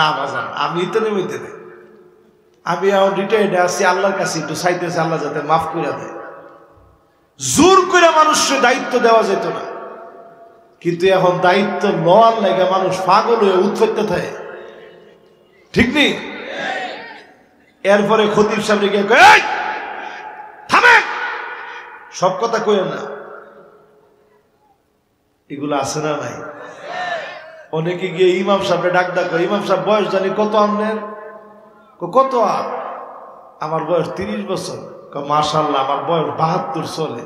না বাজান, আমি তো নেমে দেয়, আমি এখন রিটায়ার্ডে আছি, আল্লাহর কাছে একটু চাইতেছি আল্লাহ যাতে মাফ করে দেয়। জোর করে মানুষের দায়িত্ব দেওয়া যেত না, কিন্তু এখন দায়িত্ব লওয়ার লাগে মানুষ পাগল হয়ে উৎপত্তি থাকে, ঠিক নেই? এরপরে খতিব সাহেব গিয়ে কয়, থামে, সব কথা কইেন না। এগুলো আছে না নাই? অনেকে গিয়ে ইমাম সাহেব ডাক ডাক, ইমাম সাহেব বয়স জানি কত আপনার? কত? আমার বয়স 30 বছর। মাশাআল্লাহ, আমার বয়স 72 চলে,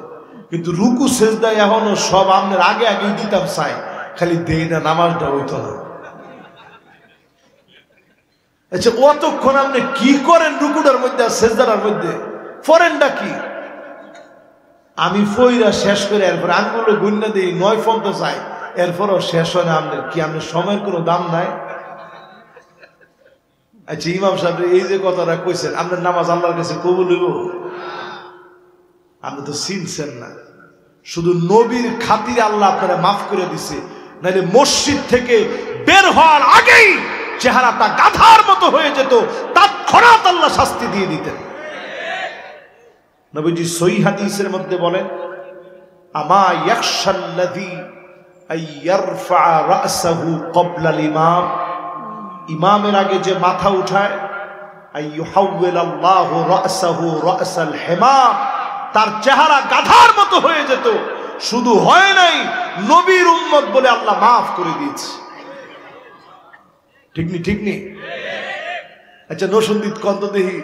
কিন্তু রুকু সেজদা এখনো সব আপনার আগে আগেই দিতাম চাই, খালি দেই না, নামাজটা হইতো না। আচ্ছা, অতক্ষণ আপনি কি করেন রুকুটার মধ্যে আর সেজদার মধ্যে? ফরেনটা কি? আমি ফইরা শেষ করে এরপর আঙ্গুলো গুন্না দিই, 9 ফন্ত চাই, এরপরও শেষ হয় না। আপনার কি, আপনার সময়ের কোনো দাম নাই? আচ্ছা, ইমাম সাহেব এই যে কথাটা কইছেন, আপনার নামাজ আল্লাহর কাছে কবুল হইব? আপনি তো চিনছেন না। শুধু নবীর খাতিরে আল্লাহ আপনারা মাফ করে দিছে, নাহলে মসজিদ থেকে বের হওয়ার আগেই চেহারাটা গাধার মতো হয়ে যেত, তৎক্ষণাৎ আল্লাহ শাস্তি দিয়ে দিতেন। নবীজি সহিহ হাদিসের মধ্যে বলেন, আমা ইয়াখশাল্লাযী আইয়ারফা রাসাহু ক্বাবলা আল-ইমাম, ইমামের আগে যে মাথা উঠায়, আইয়ুহাউওয়ালাল্লাহু রাসাহু রাসাল হিমার, তার চেহারা গাধার মতো হয়ে যেত। শুধু হয় নাই, নবীর উম্মত বলে আল্লাহ মাফ করে দিয়েছে। ঠিক নি? ঠিক নি? আচ্ছা, নসন্দিত কন্ত দেখি,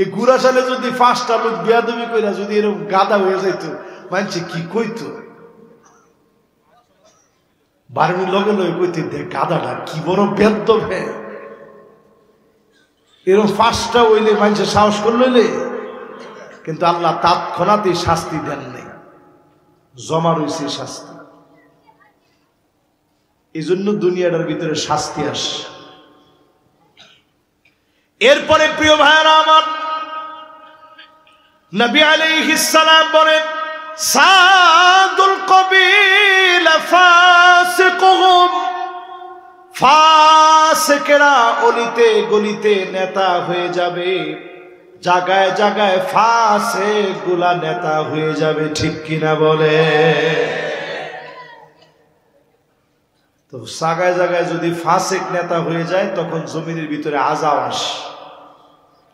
এই গুড়া সালে যদি 5টা লোক বেয়াদবি কইরা যদি এরকম গাদা হয়ে যাইত, মানছে কি কইতো? বারণীর লগে লগে কইতে, দেখ গাদাটা কি বড় বেয়াদব হে। এরকম 5টা হইলে মানছে সাহস করলে, কিন্তু আল্লাহ তৎক্ষণাৎই শাস্তি দেন নাই, জমা রয়েছে শাস্তি। এই জন্য দুনিয়াটার ভিতরে শাস্তি আসে। এরপরে প্রিয় ভাইরা আমার, নবী আলাইহিস সালাম বলেন, সাদুল কবিলা ফাসিকুহুম, ফাসিকরা অলিতে গলিতে নেতা হয়ে যাবে, জায়গায় জায়গায় ফাসিকগুলা নেতা হয়ে যাবে, ঠিক কিনা বলে? তো জায়গায় জায়গায় যদি ফাসিক নেতা হয়ে যায়, তখন জমিনের ভিতরে আযাব আসে।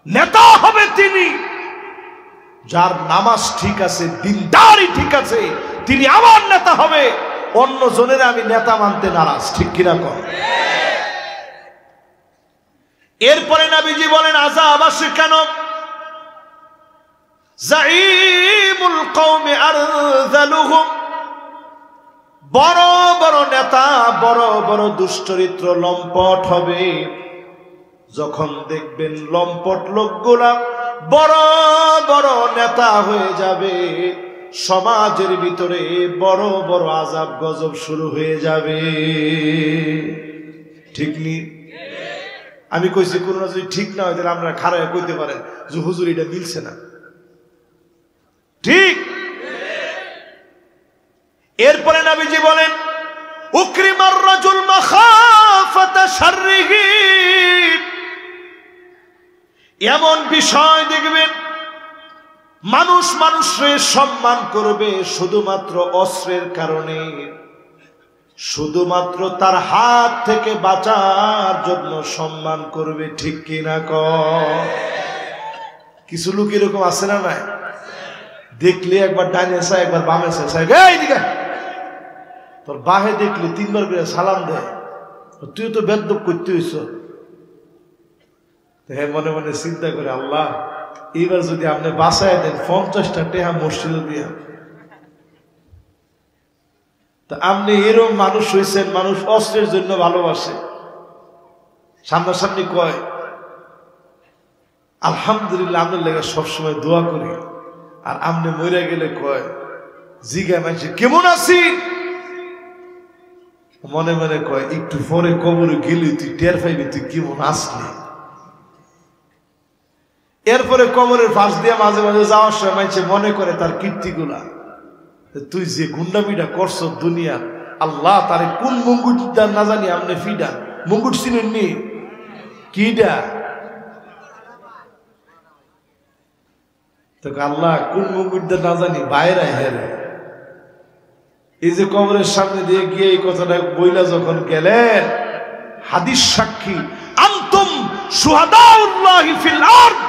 নেতা হবে তিনি যার নামাজ ঠিক আছে, দিনদারি ঠিক আছে, তিনি আমার নেতা হবে। অন্য জনের আমি নেতা মানতে নারাজ, ঠিক কিনা কর? এরপরে নবীজি বলেন, আযাব আসে কেন? যাঈমুল কওমি আরযালুহুম, বড় বড় নেতা, বড় বড় দুশ্চরিত্র লম্পট হবে। যখন দেখবেন লম্পট লোকগুলা বড় বড় নেতা হয়ে যাবে, সমাজের ভিতরে বড় বড় আযাব গজব শুরু হয়ে যাবে, ঠিক নি? আমি কইছি, কোন যদি ঠিক না হয় তাহলে আমরা খারাপ কইতে পারেন যে হুজুর এটা মিলছে না, ঠিক? এরপরে নবীজি বলেন, উকরিমার রাজুল মাখাফাতা শাররিহি, এমন বিষয় দেখবেন মানুষ মানুষের সম্মান করবে শুধুমাত্র অস্ত্রের কারণে, শুধুমাত্র তার হাত থেকে বাঁচার জন্য সম্মান করবে, ঠিক কিনা কর? কিছু লোক এরকম আছে না নাই? দেখলে একবার ডাইনে চায়, একবার বামে চায়, এইদিকে তোর বাহে দেখলে 3 বার করে সালাম দেয়, তুই তো বেদব করতে হইছ। হ্যাঁ, মনে মনে চিন্তা করে, আল্লাহ এইবার যদি আপনি বাঁচায় দেন 50টা টেহা মসজিদে দিয়া। তা আপনি এরকম মানুষ হয়েছেন, মানুষ অস্ত্রের জন্য ভালোবাসে, সামনাসামনি কয় আলহামদুলিল্লাহ, আপনার লেগে সবসময় দোয়া করি, আর আপনি মরে গেলে কয় জিগা মানুষ কেমন আছি, মনে মনে কয় একটু পরে কবরে গেলি তুই টের পাইবি তুই কেমন আসলি। এরপরে কবরের পাশ দিয়ে মাঝে মাঝে যাওয়ার সময় মানুষ মনে করে তার কীর্তিগুলা, তুই যে গুন্ডামিটা করছ দুনিয়া, আল্লাহ তারে কোন মুঙ্গুট না জানি আপনি ফিডা মুঙ্গুট চিনেননি, কিডা? তোকে আল্লাহ কোন মুঙ্গুট না জানি বাইরে হেরে, এই যে কবরের সামনে দিয়ে গিয়ে এই কথাটা বইলা যখন গেলেন, হাদিস সাক্ষী, আনতুম শুহাদাউল্লাহি ফিল আরদ,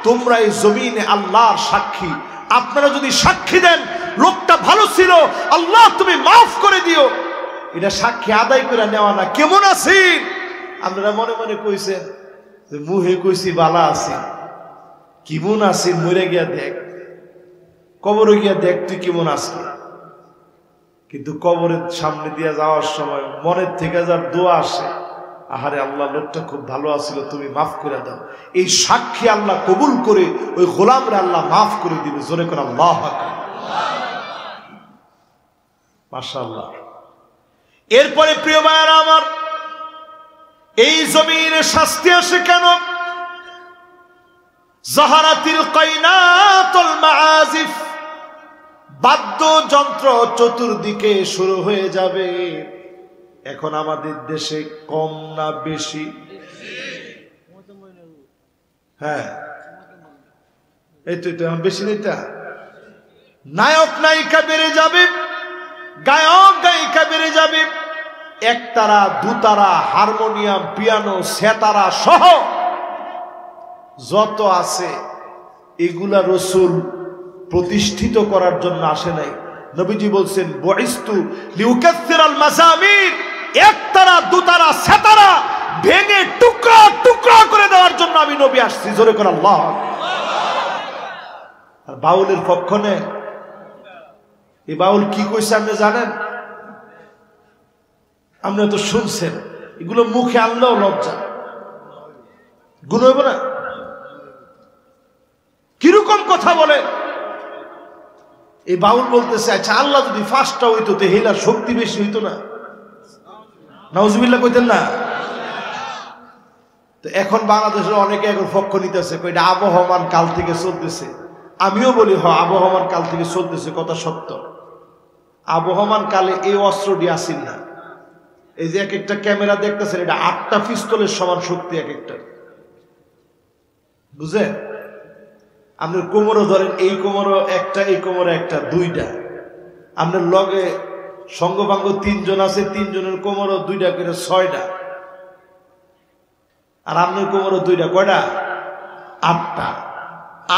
তোমরা এই জমিনে আল্লাহর সাক্ষী। আপনারা যদি সাক্ষী দেন লোকটা ভালো ছিল, আল্লাহ তুমি মাফ করে দিও, এটা সাক্ষী আদায় করে নেওয়া না। কেমন আছেন? আপনারা মনে মনে কইছেন যে মুহে কইছি বালা আছি, কেমন আছেন? মরে গিয়া দেখ, কবরে গিয়া দেখ তুই কেমন আছিস। কিন্তু কবরের সামনে দিয়ে যাওয়ার সময় মনের থেকে যার দোয়া আসে, আহারে আল্লাহ লোকটা খুব ভালো আছিল, তুমি মাফ করে দাও, এই সাক্ষী আল্লাহ কবুল করে ওই গোলামরে আল্লাহ মাফ করে দিবে। জোরে করে আল্লাহু আকবার, মাশাআল্লাহ। এরপরে প্রিয় ভাইরা আমার, এই জমিনে শাস্তি আসে কেন? জাহারাতিল কায়নাতুল মাআজিফ, বাদ্যযন্ত্র চতুর্দিকে শুরু হয়ে যাবে। এখন আমাদের দেশে কম না বেশি? হ্যাঁ, এই তো এখন বেশি নেই। নায়ক নায়িকা বেড়ে যাবে, গায়ক গায়িকা বেড়ে যাবে, একতারা দুতারা হারমোনিয়াম পিয়ানো সেতারা সহ যত আছে এগুলা রাসূল প্রতিষ্ঠিত করার জন্য আসে নাই। নবীজি বলছেন বুইস্তু লিউকাসসিরাল মাযামির, একতারা দুতারা সেতারা ভেঙে টুকরা টুকরা করে দেওয়ার জন্য আমি নবী আসছি। জোরে করে আল্লাহ। আর বাউলের পক্ষ নেই। এই বাউল কি কইছে আপনি জানেন? আপনি তো শুনছেন, এগুলো মুখে আনলেও লজ্জা, গুণ হইব না? কিরকম কথা বলে এই বাউল? বলতেছে আচ্ছা আল্লাহ যদি ফার্স্টটা হইতো তো হেলার শক্তি বেশি হইতো না? নাউজুবিল্লাহ কইতেন না? তো এখন বাংলাদেশের অনেকে এখন পক্ষ নিতেছে, এটা আবহমান কাল থেকে চলতেছে। আমিও বলি হ, আবহমান কাল থেকে চলতেছে, কথা সত্য। আবহমান কালে এই অস্ত্রটি আসিল না। এই যে এক একটা ক্যামেরা দেখতেছেন, এটা 8টা পিস্তলের সমান শক্তি এক একটা, বুঝেন? আপনার কোমরও ধরেন, এই কোমরও একটা, এই কোমরে একটা, 2টা। আপনার লগে সঙ্গবাঙ্গ 3 জন আছে, 3 জনের কোমরও 2টা করে 6টা। আর আপনার কোমরও 2টা, কয়টা? 8টা।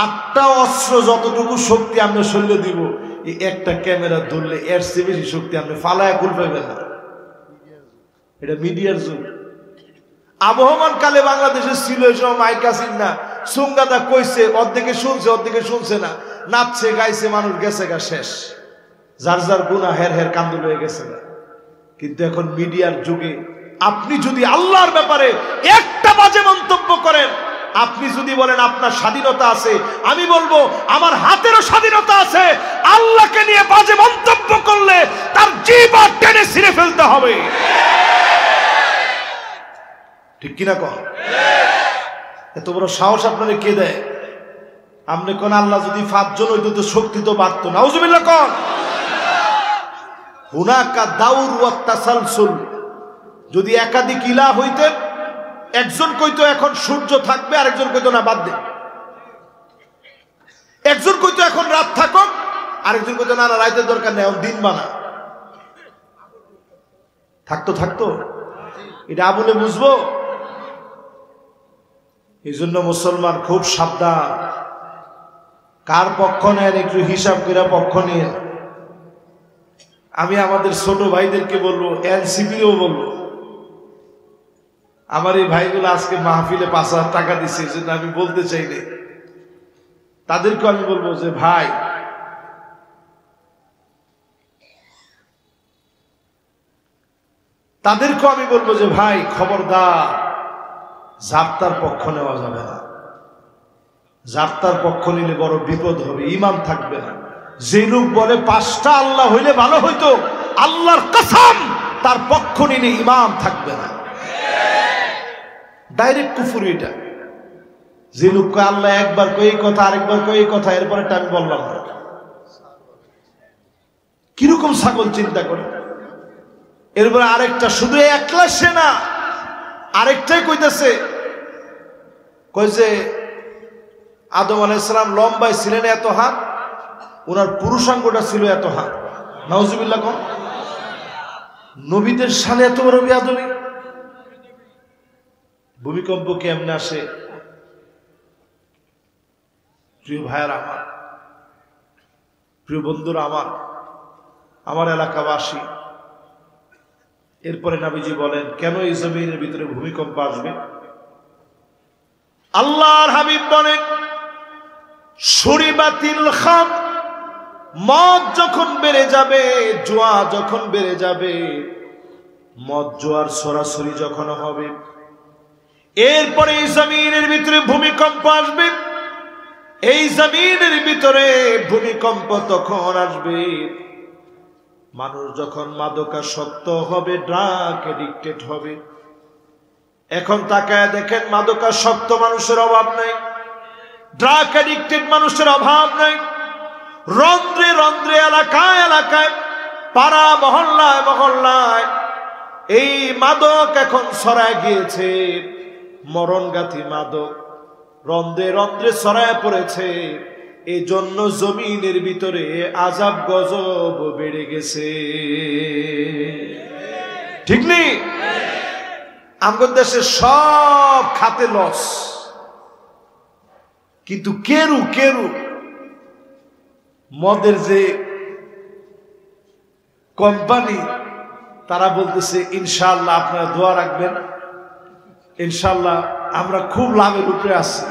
8টা অস্ত্র যতটুকু শক্তি আমরা শরীরে দিব, এই একটা ক্যামেরা ধরলে এর চেয়ে বেশি শক্তি আপনি ফালায় কুল পাইবেন না। এটা মিডিয়ার যুগ। আবহমান কালে বাংলাদেশে ছিল এই সময় মাইক আসিন না, সুঙ্গাদা কইছে, অর্ধেকে শুনছে অর্ধেকে শুনছে না, নাচছে গাইছে, মানুষ গেছে গা শেষ, যার যার গুনাহ হের হের কান্দুল হয়ে গেছে না। কিন্তু এখন মিডিয়ার যুগে আপনি যদি আল্লাহর ব্যাপারে একটা বাজে মন্তব্য করেন, আপনি যদি বলেন আপনার স্বাধীনতা আছে, আমি বলবো আমার হাতেরও স্বাধীনতা আছে। আল্লাহকে নিয়ে বাজে মন্তব্য করলে তার জিহ্বা টেনে ছিঁড়ে ফেলতে হবে, ঠিক কিনা কন? এত বড় সাহস আপনারে কে দেয়? আপনি কোন আল্লাহ যদি 5 জন হইতো তো শক্তি তো বাড়তো। নাউজুবিল্লাহ কন। হুনাকা দাউর ওয়া তাসালসুল, যদি একাধিক ইলাহ হইতেন, একজন কইতো এখন সূর্য থাকবে, আরেকজন কইতো না বাদ দে। একজন কইতো এখন রাত থাকো, আরেকজন কইতো না না রাতের দরকার নেই, এখন দিন বানা। থাকতো থাকতো, এটা বলে বুঝবো। এই জন্য মুসলমান খুব সাবধান, কার পক্ষ নেন একটু হিসাব করে পক্ষ নিয়ে। আমি আমাদের ছোট ভাইদেরকে বলবো, এনসিপিও বলবো, আমার এই ভাইগুলো আজকে মাহফিলে 5,000 টাকা দিচ্ছে, এই জন্য আমি বলতে চাইনি। তাদেরকে আমি বলবো যে ভাই, তাদেরকেও আমি বলবো যে ভাই খবরদার, জাপ্তার পক্ষ নেওয়া যাবে না। জাপ্তার পক্ষ নিলে বড় বিপদ হবে, ঈমান থাকবে না। যে লোক বলে 5টা আল্লাহ হইলে ভালো হইতো, আল্লাহর কসম তার পক্ষ নিলে ঈমান থাকবে না, ডাইরেক্ট কুফর। এটা যে লোক কয় আল্লাহ একবার কই এই কথা, আরেকবার কই এই কথা, এরপরে আমি বললাম না, কিরকম ছাগল চিন্তা করে। এরপরে আরেকটা, শুধু একলা সে না, আরেকটাই কইতেছে, কই যে আদম আলাইহিস সালাম লম্বায় ছিলেন এত হাত, ওনার পুরুষাঙ্গটা ছিল এত হাত। নাউজুবিল্লাহ কোন নবীদের সালে এত বড় বেয়াদবি। ভূমিকম্প কেমনে আসে? প্রিয় ভাইয়েরা আমার, প্রিয় বন্ধুরা আমার, আমার এলাকাবাসী, এরপরে নবীজি বলেন কেন এই জমিনের ভিতরে ভূমিকম্প আসবে? আল্লাহর হাবিব বলেন শুরিবাতিল খাম, মদ যখন বেড়ে যাবে, জুয়া যখন বেড়ে যাবে, মদ জুয়ার সরাসরি যখন হবে, এরপরে এই জমিনের ভিতরে ভূমিকম্প আসবে। এই জমিনের ভিতরে ভূমিকম্প তখন আসবে মানুষ যখন মাদকাসক্ত হবে, ড্রাগ এডিক্টেড হবে। এখন তাকায় দেখেন মাদকাসক্ত মানুষের অভাব নাই, ড্রাগ এডিক্টেড মানুষের অভাব নাই। রন্ধ্রে রন্ধ্রে, এলাকায় এলাকায়, পাড়া মহল্লায় মহল্লায় এই মাদক এখন ছড়ায় গিয়েছে। মরণগাথী মাদক রন্ধ্রে রন্ধ্রে ছড়ায় পড়েছে। এই জন্য জমিনের ভিতরে আযাব গজব বেড়ে গেছে। ঠিক নেই? আমাদের দেশে সব খাতে লস, কিন্তু কেরু কেরু মদের যে কোম্পানি, তারা বলতেছে ইনশাআল্লাহ আপনারা দোয়া রাখবেন, ইনশাআল্লাহ আমরা খুব লাভের উপরে আছি।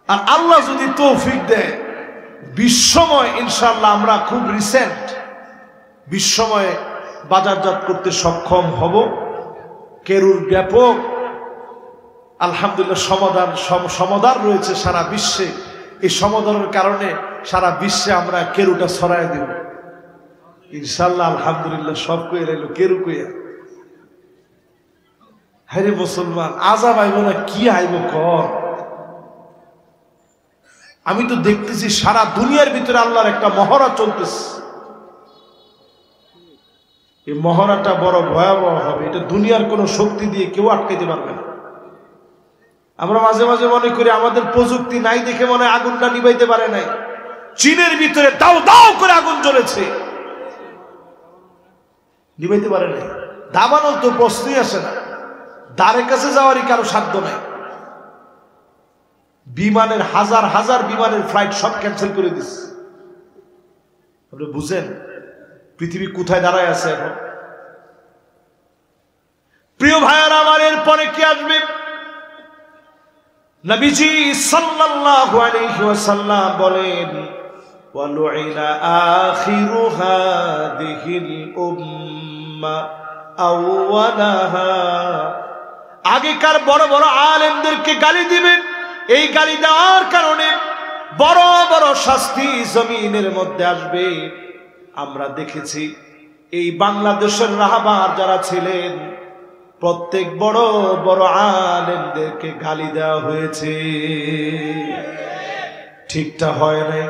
আর আল্লাহ যদি তৌফিক দেয়, বিশ্বময় ইনশাআল্লাহ আমরা খুব রিসেন্ট বিশ্বময়ে বাজারজাত করতে সক্ষম হব। কেরুর ব্যাপক আলহামদুলিল্লাহ সমাদর রয়েছে সারা বিশ্বে। এই সমাদরের কারণে সারা বিশ্বে আমরা কেরুটা ছড়ায় দেব ইনশাআল্লাহ। আলহামদুলিল্লাহ সব কয়ে রইল কেরু কইয়া। হ্যাঁ রে মুসলমান, আযাব আইব না কি আইব কর? আমি তো দেখতেছি সারা দুনিয়ার ভিতরে আল্লাহর একটা মহড়া চলতেছে। এই মহড়াটা বড় ভয়াবহ হবে। এটা দুনিয়ার কোনো শক্তি দিয়ে কেউ আটকাইতে পারবে না। আমরা মাঝে মাঝে মনে করি আমাদের প্রযুক্তি নাই দেখে মনে হয় আগুনটা নিভাইতে পারে নাই। চীনের ভিতরে দাও দাও করে আগুন জ্বলেছে, নিভাইতে পারে নাই। দাবানোর তো প্রশ্নই আসে না, দ্বারের কাছে যাওয়ারই কারো সাধ্য নাই। বিমানের হাজার হাজার বিমানের ফ্লাইট সব ক্যান্সেল করে দিচ্ছে। আপনি বুঝেন পৃথিবী কোথায় দাঁড়ায় আছে এখন? প্রিয় ভাইয়ারা আমার, এরপরে কি আসবে? নবীজি সাল্লাল্লাহু আলাইহি ওয়াসাল্লাম বলেন ওয়ালুইনা আখিরু হাদিহিল উম্মাহ আওয়ালাহা। আগেকার বড় বড় আলেমদেরকে গালি দিবেন। এই গালি দেওয়ার কারণে বড় বড় শাস্তি জমিনের মধ্যে আসবে। আমরা দেখেছি এই বাংলাদেশের রাহবার যারা ছিলেন, প্রত্যেক বড় বড় আলেমদেরকে গালি দেওয়া হয়েছে। ঠিকটা হয় নাই?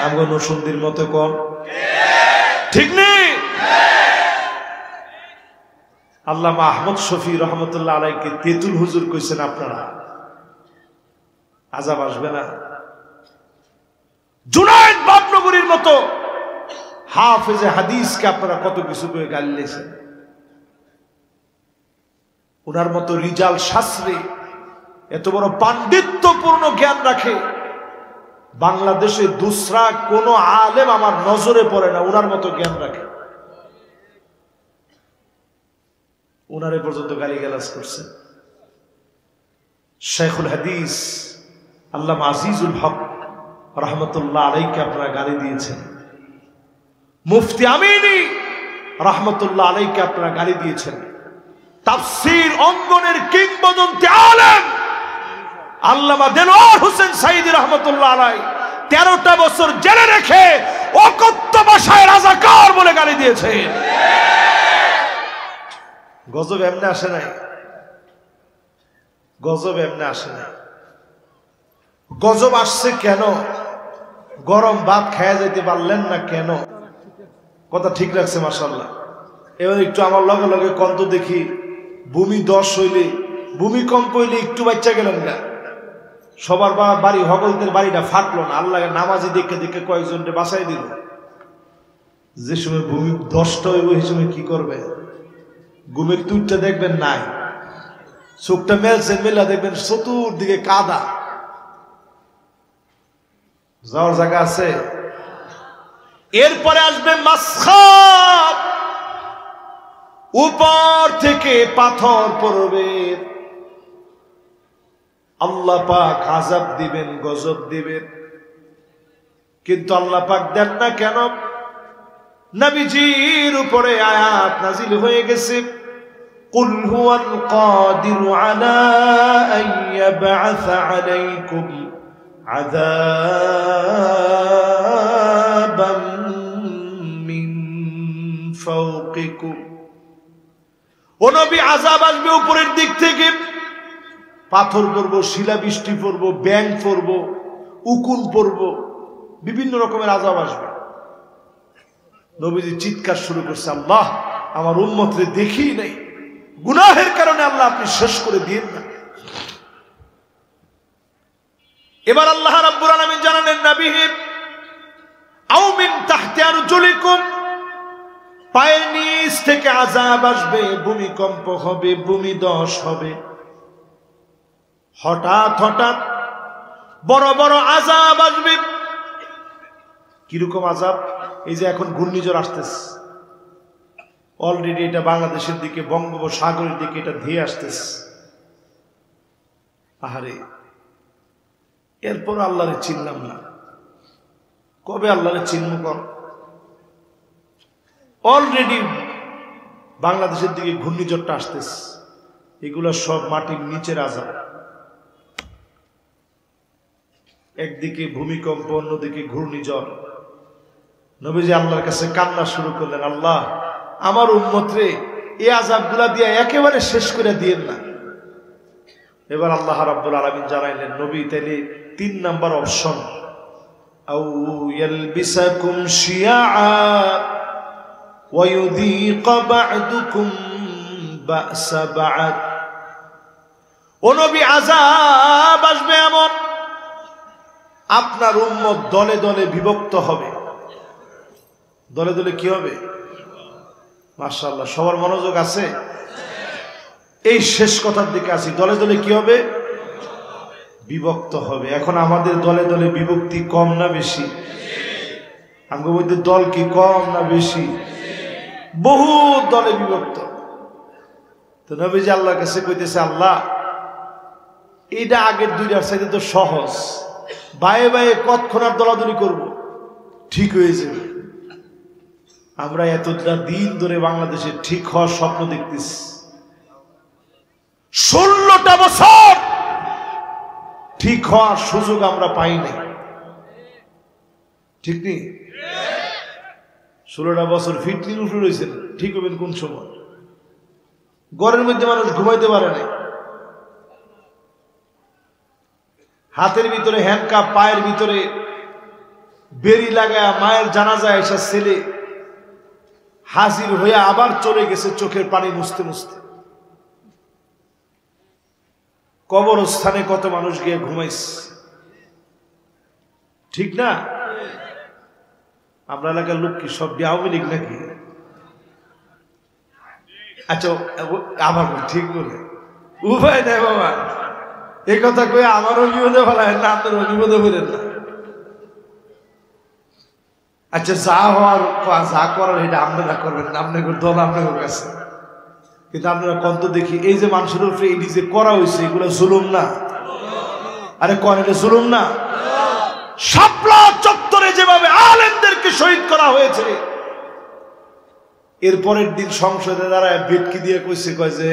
আমরা নসুন্দির মতো কম ঠিক নেই? আল্লামা আহমদ শফি রহমতুল্লাহ আলাইকে তেতুল হুজুর কইছেন আপনারা আযাব আসবে না? জুনায়েদ বাবনগরীর মতো হাফেজে হাদিসকে আপনারা কত কিছু করে গালি দিয়েছেন। ওনার মতো রিজাল শাস্ত্রে এত বড় পাণ্ডিত্যপূর্ণ জ্ঞান রাখে, বাংলাদেশে দুসরা কোন আলেম আমার নজরে পড়ে না ওনার মতো জ্ঞান রাখে। ওনারে পর্যন্ত গালিগালাজ করছেন। শেখুল হাদিস আল্লামা আজিজুল হক রহমতুল্লাহ আলাইকে আপনারা গালি দিয়েছেন। মুফতি আমিনী রহমতুল্লাহ আলাইকে আপনারা গালি দিয়েছেন। তাফসীর অঙ্গনের কিংবদন্তি আলেম আল্লামা দেলোয়ার হোসেন সাঈদী রহমতুল্লাহ আলাই 13টা বছর জেলে রেখে অকথ্য ভাষায় রাজাকার বলে গালি দিয়েছেন। গজব এমনি আসে নাই, গজব এমনি আসে নাই। গজব আসছে কেন? গরম ভাত খেয়ে যেতে পারলেন না কেন? কথা ঠিক রাখছে মাশাআল্লাহ। এবার একটু আমার লগে লগে কন্ত দেখি, ভূমি 10 হইলে, ভূমিকম্প হইলে একটু বাচ্চা গেলেন না। সবার বাড়ি হগলদের বাড়িটা ফাটলো না, আল্লাহ নামাজি দেখে দেখে কয়েকজনকে বাঁচাই দিল। যে সময় ভূমি 10টা হইব এই সময় কি করবে? ঘুমের তুরটা দেখবেন নাই, চোখটা মেলছেন, মেলা দেখবেন চতুর্দিকে কাদা, যাওয়ার জায়গা আছে? এরপরে আসবে মাসখাব, উপর থেকে পাথর পড়বে, আল্লাহ পাক আযাব দিবেন, গজব দিবেন। কিন্তু আল্লাহ পাক দেন না কেন? নবীজির উপরে আয়াত নাজিল হয়ে গেছে, কুল হুয়াল কাদিরু আলা আন ইয়াবআসা আলাইকুম আযাবাম মিন ফাওকিকুম। ও নবী, আযাব আসবে উপরের দিক থেকে, পাথর পড়বো, শিলাবৃষ্টি পড়বো, ব্যাং পড়বো, উকুন পড়বো, বিভিন্ন রকমের আযাব আসবে। নবীজি চিৎকার শুরু করছে, আল্লাহ আমার উম্মতরে দেখি নাই, গুনাহের কারণে আল্লাহ আপনি শেষ করে দিন না। এবার আল্লাহ রাব্বুল আলামিন জানালেন, নবীহি আও মিন তাহতি আরজুলিকুম, পায়ের নিচ থেকে আযাব আসবে, ভূমিকম্প হবে, ভূমিধস হবে, হঠাৎ হঠাৎ বড় বড় আযাব আসবে। কিরকম আযাব? এই যে এখন ঘূর্ণিঝড় আসতেছে, অলরেডি এটা বাংলাদেশের দিকে, বঙ্গোপসাগরের দিকে এটা ধেয়ে আসতেছে। আহারে, এরপর আল্লাহরে চিনলাম না, কবে আল্লাহরে চিনব? কর অলরেডি বাংলাদেশের দিকে ঘূর্ণিঝড়টা আসতেছে, এগুলো সব মাটির নিচের আযাব। একদিকে ভূমিকম্প, অন্যদিকে ঘূর্ণিঝড়। নবীজি আল্লাহর কাছে কান্না শুরু করলেন, আল্লাহ আমার উম্মতরে এই আযাবগুলা দিয়ে একেবারে শেষ করে দিয়েন না। এবার আল্লাহ রাব্বুল আলামিন জানাইলেন, নবী তাইলে 3 নাম্বার অপশন, আও ইয়ালবিসাকুম শিয়া ওয়া ইউযীকা বা'দুকুম বা'সা বা'দ। ও নবী, আযাব আসবে এমন, আপনার উম্মত দলে দলে বিভক্ত হবে। দলে দলে কি হবে? মাশাআল্লাহ, সবার মনোযোগ আছে? এই শেষ কথার দিকে আসি। দলে দলে কি হবে? বিভক্ত হবে। এখন আমাদের দলে দলে বিভক্তি কম না বেশি? আমাদের মধ্যে দল কি কম না বেশি? বহু দলে বিভক্ত। তো নবীজি আল্লাহর কাছে কইতেছে, আল্লাহ এটা আগের 2টার চাইতে তো সহজ, বায়ে বায়ে কতক্ষণ আর দলাদলি করব, ঠিক হয়ে যাবে। আমরা এতটা দিন ধরে বাংলাদেশে ঠিক হওয়ার স্বপ্ন দেখতেছি, 16টা বছর ঠিক হওয়ার সুযোগ আমরা পাই নাই। ঠিক নেই? 16টা বছর ফিটনির উপরে রয়েছেন, ঠিক হবেন কোন সময়? ঘরের মধ্যে মানুষ ঘুমাইতে পারে নাই, হাতের ভিতরে হ্যান্ডকাপ, পায়ের ভিতরে বেরি লাগায় মায়ের জানাজায় এসে ছেলে হাজির হয়ে আবার চলে গেছে চোখের পানি মুছতে মুছতে। কবরস্থানে কত মানুষ গিয়ে ঘুমাইছে, ঠিক না? আমরা এলাকার লোক কি সব আওয়ামী লীগ নাকি? আচ্ছা, আবার ঠিক বলে উপায় নেই বাবা, এই কথা কয়ে আমার অভিবোধে ফেলায় না, আপনার অভিবোধে বলেন না। আচ্ছা, যা হওয়ার যা করার এটা আপনারা করবেন না, আপনাকে দল আপনাদের কাছে। কিন্তু আপনারা কত দেখি এই যে মানুষের উপরে এই যে করা হয়েছে, এগুলো জুলুম না? আরে কোন এটা জুলুম না? শাপলা চত্বরে যেভাবে আলেমদেরকে শহীদ করা হয়েছে, এরপরের দিন সংসদে দাঁড়ায় বেটকি দিয়ে কইছে, কয় যে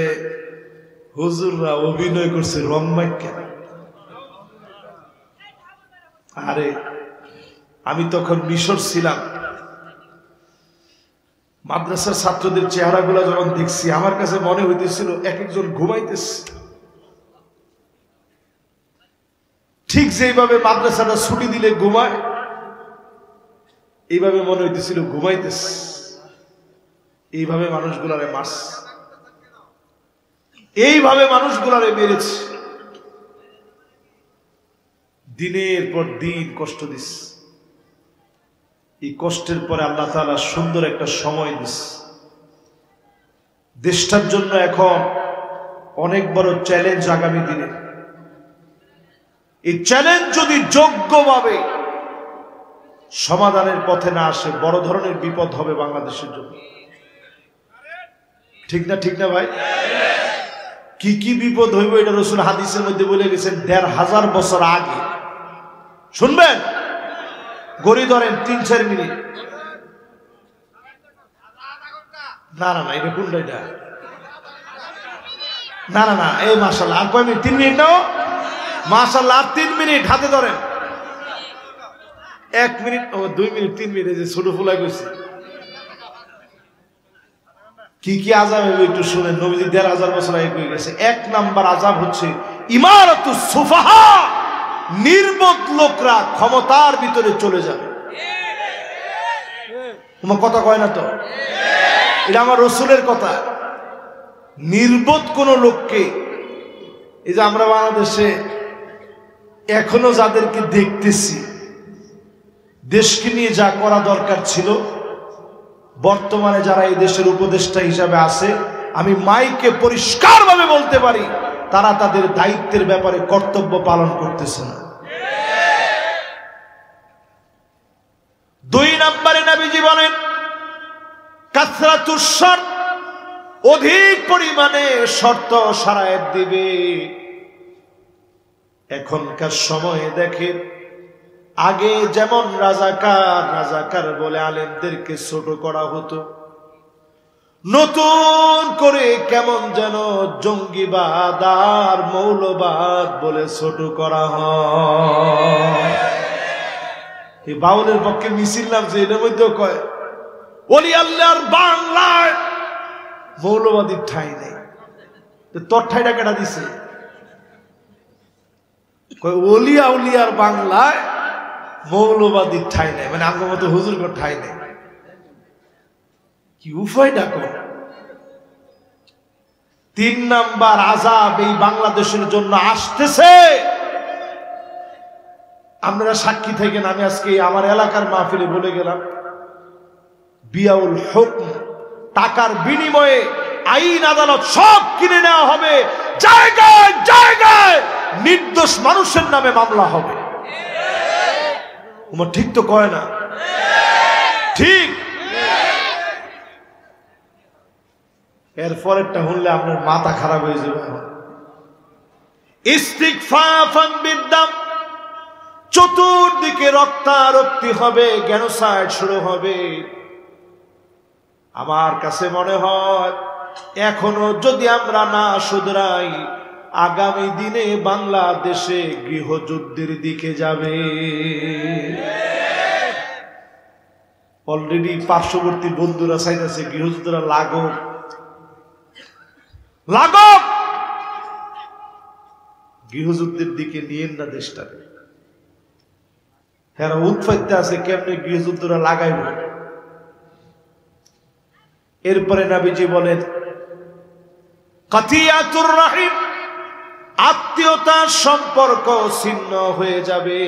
হুজুররা অভিনয় করছে রং মাইকা। আরে আমি তখন মিশর ছিলাম, মাদ্রাসার ছাত্রদের চেহারাগুলো যখন দেখছি, আমার কাছে মনে হইতেছিল এক একজন ঘুমাইতেছে। ঠিক যেভাবে মাদ্রাসাটা ছুটি দিলে ঘুমায়, এইভাবে মনে হইতেছিল ঘুমাইতেছে। এইভাবে মানুষগুলারে মারছে, এইভাবে মানুষগুলারে মেরেছে, দিনের পর দিন কষ্ট দিচ্ছে। এই কষ্টের পরে আল্লাহ তাআলা সুন্দর একটা সময় দিচ্ছে। দেশটার জন্য এখন অনেক বড় চ্যালেঞ্জ আগামী দিনে। এই চ্যালেঞ্জ যদি যোগ্যভাবে সমাধানের পথে না আসে, বড় ধরনের বিপদ হবে বাংলাদেশের জন্য। ঠিক না ভাই? কি কি বিপদ হইব এটা রাসূল হাদিসের মধ্যে বলে গেছেন ১৫০০ বছর আগে। শুনবেন, গড়ি ধরেন ৩-৪ মিনিট। না এটা কোনটা? এটা না এই মাশাআল্লাহ, আর কয় মিনিট? ৩ মিনিট নাও মাশাআল্লাহ, আর 3 মিনিট হাতে ধরেন। 1 মিনিট, 2 মিনিট, 3 মিনিট, এই যে ছোট ফুলাই গেছে। কি কি আযাব হবে একটু শুনেন। নবীজি ১৫০০ বছর আগে কই গেছে। 1 নাম্বার আযাব হচ্ছে ইমারাতুস সুফাহা, নির্বোধ লোকরা ক্ষমতার ভিতরে চলে যাবে। তোমার কথা কয় না তো? এটা আমার রাসূলের কথা। নির্বোধ কোন লোককে, এই যে আমরা বাংলাদেশে এখনো যাদেরকে দেখতেছি, দেশকে নিয়ে যা করা দরকার ছিল, বর্তমানে যারা এই দেশের উপদেষ্টা হিসাবে আছে, আমি মাইকে পরিষ্কারভাবে বলতে পারি তারা তাদের দায়িত্বের ব্যাপারে কর্তব্য পালন করতেছে না। 2 নম্বরে নবীজি বলেন কাসরাতুস শর্ত, অধিক পরিমাণে শর্ত সারায়াত দিবে। এখনকার সময়ে দেখেন, আগে যেমন রাজাকার বলে আলেমদেরকে ছোট করা হতো, নতুন করে কেমন যেন জঙ্গিবাদ আর মৌলবাদ বলে ছোট করা হয়। এই বাউলের পক্ষে মিছিল নামছে, এটার মধ্যেও কয় ওলি আল্লাহর বাংলায় মৌলবাদীর ঠাঁই নেই। তোর ঠাইটা কেটা দিছে? ওলিয়া উলিয়ার বাংলায় মৌলবাদীর ঠাঁই নেই, মানে আঙ্গ মতো হুজুর ঠাঁই নেই। কি উপায় ডাকো। 3 নাম্বার আযাব এই বাংলাদেশের জন্য আসতেছে। আপনারা সাক্ষী থাকেন, আমি আজকে আমার এলাকার মাহফিলে বলে গেলাম, বিয়াউল হুকম, টাকার বিনিময়ে আইন আদালত সব কিনে নেওয়া হবে, জায়গায় জায়গায় নির্দোষ মানুষের নামে মামলা হবে। ঠিক তো কয় না? ঠিক। এরপরেরটা শুনলে আপনার মাথা খারাপ হয়ে যাবে। ইস্তিগফাফান বিদ্দাম, চতুর্দিকে রক্তারক্তি হবে, জেনোসাইড শুরু হবে। আমার কাছে মনে হয় এখনো যদি আমরা না শুধরাই, আগামী দিনে বাংলাদেশে গৃহযুদ্ধের দিকে যাবে। অলরেডি পার্শ্ববর্তী বন্ধুরা চাইতেছে গৃহযুদ্ধরা লাগুক। গৃহযুদ্ধের দিকে নিয়েন না দেশটাকে। হ্যাঁ, উৎপাইতে আছে কেমনে গৃহযুদ্ধরা লাগাইব। এরপরে নবীজি বলেন কাতিয়াতুর রাহিম, আত্মীয়তার সম্পর্ক ছিন্ন হয়ে যাবে।